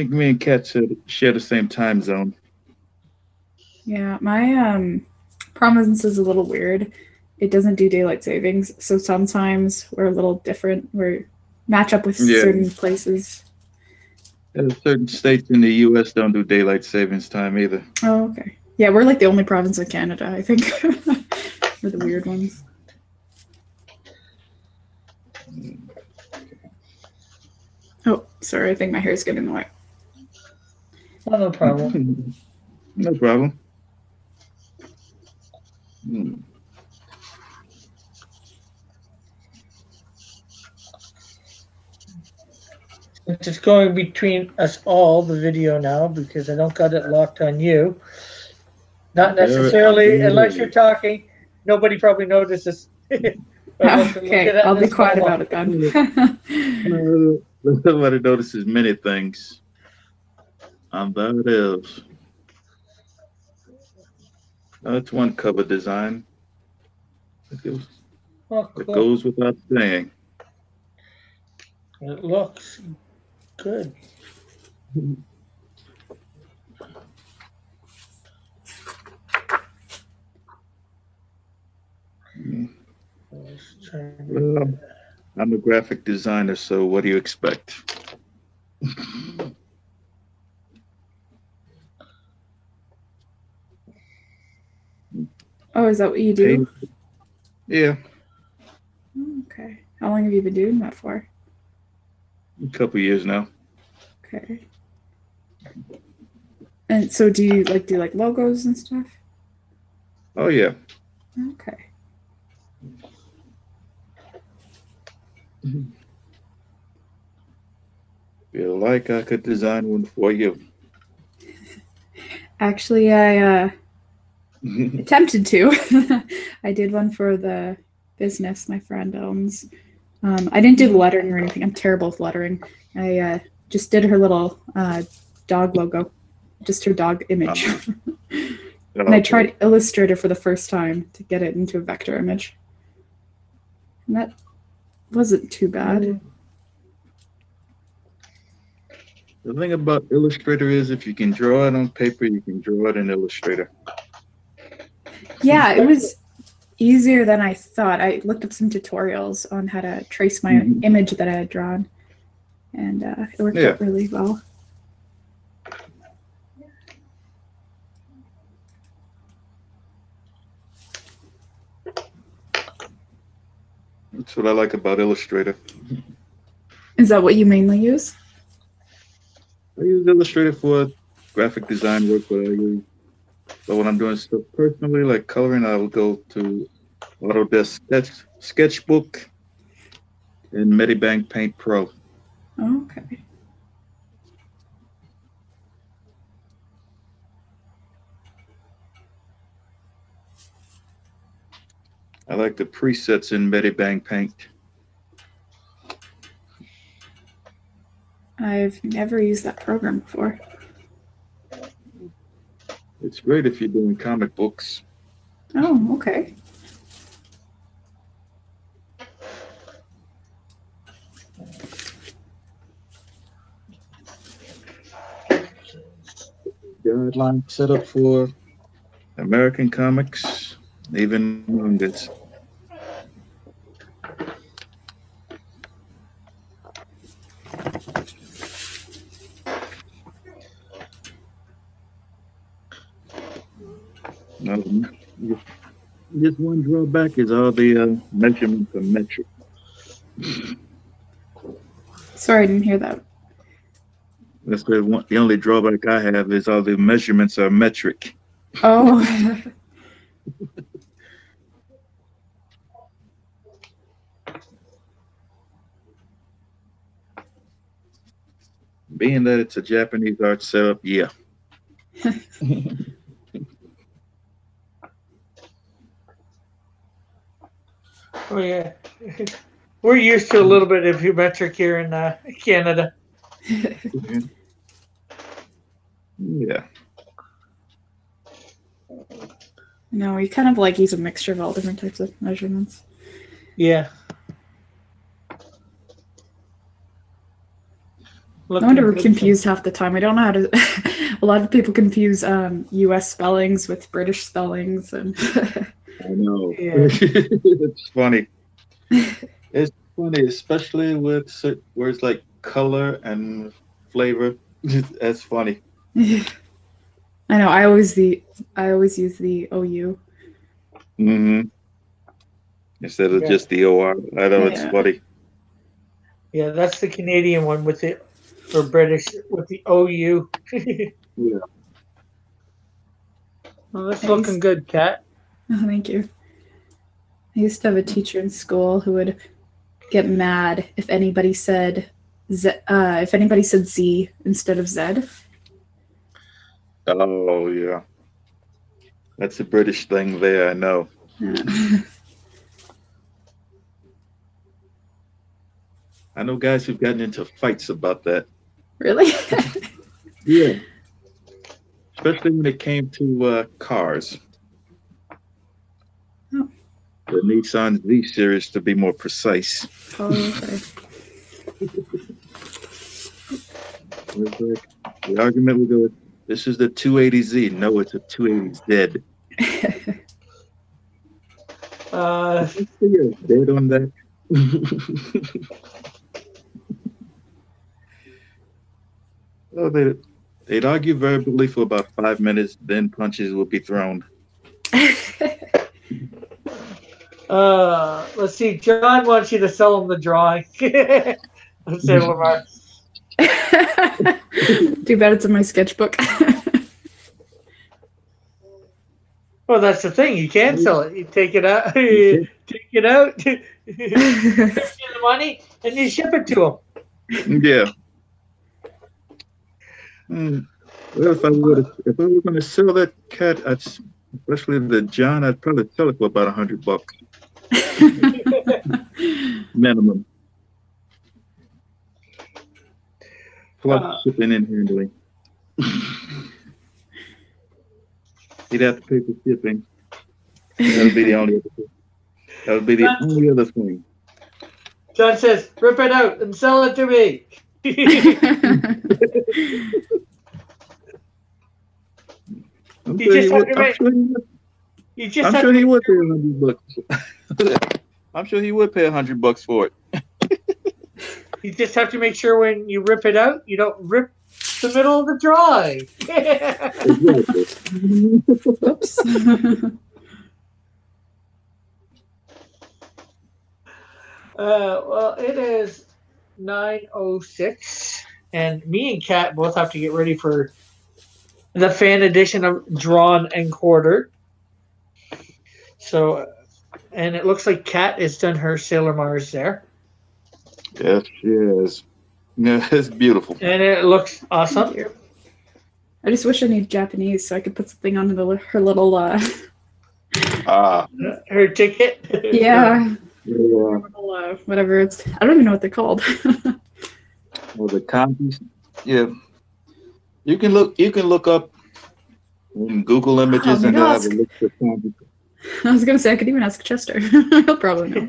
me and Kat share the same time zone. Yeah, my province is a little weird. It doesn't do daylight savings, so sometimes we're a little different. We match up with Yeah. certain places. Certain states in the U.S. don't do daylight savings time either. Oh, okay. Yeah, we're like the only province in Canada, I think. We're the weird ones. Oh, sorry, I think my hair's getting in the way. Oh, no problem. No problem. Hmm. It's just going between us all, the video now, because I don't got it locked on you. Not necessarily, unless you're talking. Nobody probably notices. Okay, I'll be quiet about it then. Somebody notices many things. And that is. That's one cover design. It goes without saying. It looks good. Well, I'm a graphic designer, so what do you expect? Oh, is that what you do? Yeah. Okay. How long have you been doing that for? A couple years now. Okay. And so do you do logos and stuff? Oh yeah. Okay. Feel like I could design one for you. Actually, I attempted to. I did one for the business my friend owns. I didn't do the lettering or anything. I'm terrible with lettering. I just did her little dog logo, just her dog image. And I tried Illustrator for the first time to get it into a vector image. And that wasn't too bad. The thing about Illustrator is if you can draw it on paper, you can draw it in Illustrator. Yeah, it was easier than I thought. I looked up some tutorials on how to trace my image that I had drawn, and it worked out really well. That's what I like about Illustrator. Is that what you mainly use? I use Illustrator for graphic design work, but when I'm doing stuff personally, like coloring, I will go to Autodesk Sketchbook and Medibank Paint Pro. Okay. I like the presets in Medibank Paint. I've never used that program before. It's great if you're doing comic books. Oh, okay. Guideline set up for American comics, even mangas. Just one drawback is all the measurements are metric. Sorry, I didn't hear that. That's the only drawback I have is all the measurements are metric. Oh. Being that it's a Japanese art setup, yeah. Oh yeah, we're used to a little bit of metric here in Canada. Yeah. No, we kind of use a mixture of all different types of measurements. Yeah. No wonder we're confused half the time. I don't know how to. A lot of people confuse U.S. spellings with British spellings, and I know. Yeah. It's funny. It's funny, especially with certain words like color and flavor. That's funny. I know. I always use the OU. Hmm. Instead of just the OR. I know it's Yeah. funny. Yeah, that's the Canadian one with it, or British with the OU. Yeah. Well, that's looking good, Kat. Oh, thank you. I used to have a teacher in school who would get mad if anybody said Z instead of Z. Oh, yeah. That's a British thing there, I know. Yeah. I know guys who've gotten into fights about that. Really? Yeah. Especially when it came to cars. Oh. The Nissan Z series, to be more precise. Oh, okay. The argument would go, this is the 280Z. No, it's a 280Z. You're dead on that. Oh, they'd argue verbally for about 5 minutes, then punches would be thrown. Let's see. John wants you to sell him the drawing. Let's say Lamar. Too bad it's in my sketchbook. Well, that's the thing. You can sell it. You take it out. You take it out. Give you the money, and you ship it to him. Yeah. Well, if I were going to sell that cat, especially the John, I'd probably sell it for about $100 minimum. Plus shipping and handling. He'd have to pay for shipping. That would be the only other thing. That would be the only other thing. John says, "Rip it out and sell it to me." I'm sure he would pay $100. I'm sure he would pay $100 for it. You just have to make sure when you rip it out, you don't rip the middle of the drawing. Oops. Well, it is 9:06, and me and Kat both have to get ready for the fan edition of Drawn and Quartered. So, and it looks like Kat has done her Sailor Mars there. Yes, she is. Yeah, it's beautiful. And it looks awesome. I just wish I knew Japanese so I could put something on her little her ticket. Yeah. Yeah. Whatever it's, I don't even know what they're called. Well, the kanjis. Yeah. You can look up in Google Images and they'll have a list of kanji. I was gonna say I could even ask Chester. He'll probably know.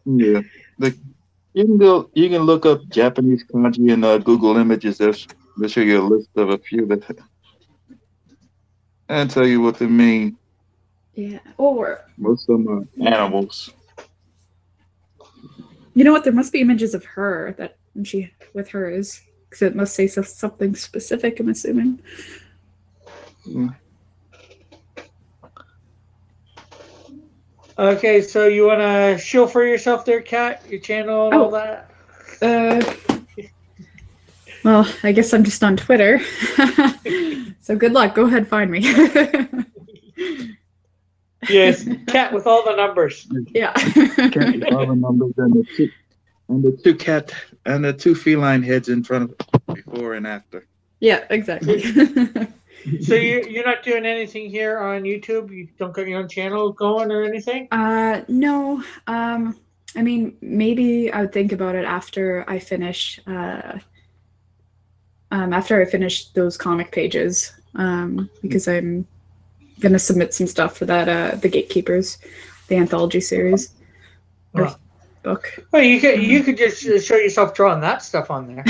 Yeah. You can look up Japanese kanji in Google Images. They'll show you a list of a few that and tell you what they mean. Yeah. Or most of them are animals. You know what? There must be images of her that she with hers because it must say something specific. I'm assuming. Mm. Okay, so you want to show for yourself there, Kat, your channel and all that? Well, I guess I'm just on Twitter. So good luck. Go ahead, find me. Yes, Kat with all the numbers. Yeah. Cat with all the numbers and the two feline heads in front of before and after. Yeah, exactly. So you're not doing anything here on YouTube? You don't got your own channel going or anything? No. I mean, maybe I would think about it after I finish those comic pages, because I'm gonna submit some stuff for that the Gatekeepers, the anthology series. book. Well, you could just show yourself drawing that stuff on there.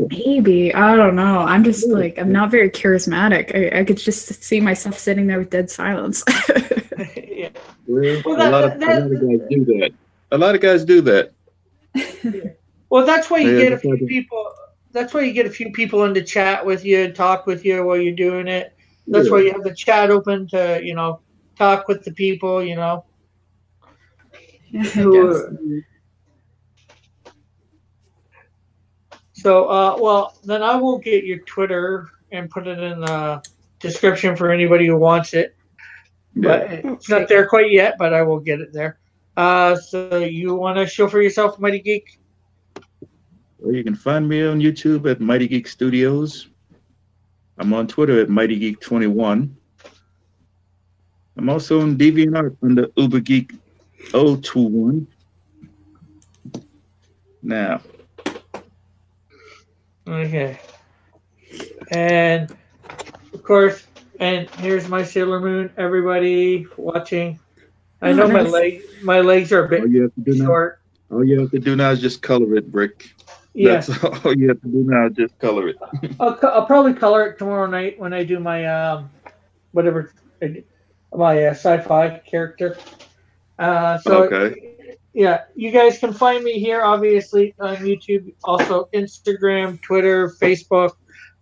Maybe. I don't know. I'm just like, I'm not very charismatic. I could just see myself sitting there with dead silence. Yeah. Well, Well, a lot of guys do that. A lot of guys do that. Well, that's why you Yeah, get a just few like- people. That's why you get a few people in to chat with you, talk with you while you're doing it. That's Yeah. why you have the chat open to talk with the people. Yeah, I guess. Who, so, well, then I will get your Twitter and put it in the description for anybody who wants it. But it's not there quite yet, but I will get it there. So you want to show for yourself, Mighty Geek? Well, you can find me on YouTube at Mighty Geek Studios. I'm on Twitter at Mighty Geek 21. I'm also on DeviantArt under Uber Geek 021. Now, Okay. And of course, and here's my Sailor Moon. Everybody watching. I know nice. my legs are a bit all you have to do short. all you have to do now is just color it, Rick. Yes. That's all you have to do now is just color it. I'll probably color it tomorrow night when I do my whatever my sci-fi character. So Okay. yeah, you guys can find me here obviously on YouTube, also Instagram, Twitter, Facebook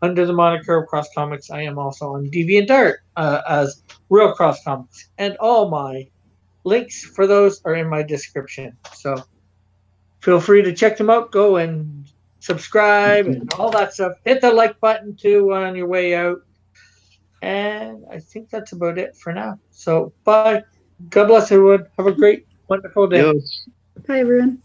under the moniker of Cross Comics. I am also on DeviantArt as Real Cross Comics, and all my links for those are in my description. So feel free to check them out. Go and subscribe and all that stuff. Hit the like button too on your way out. And I think that's about it for now. So bye. God bless everyone. Have a great, wonderful day. Yes. Bye, everyone.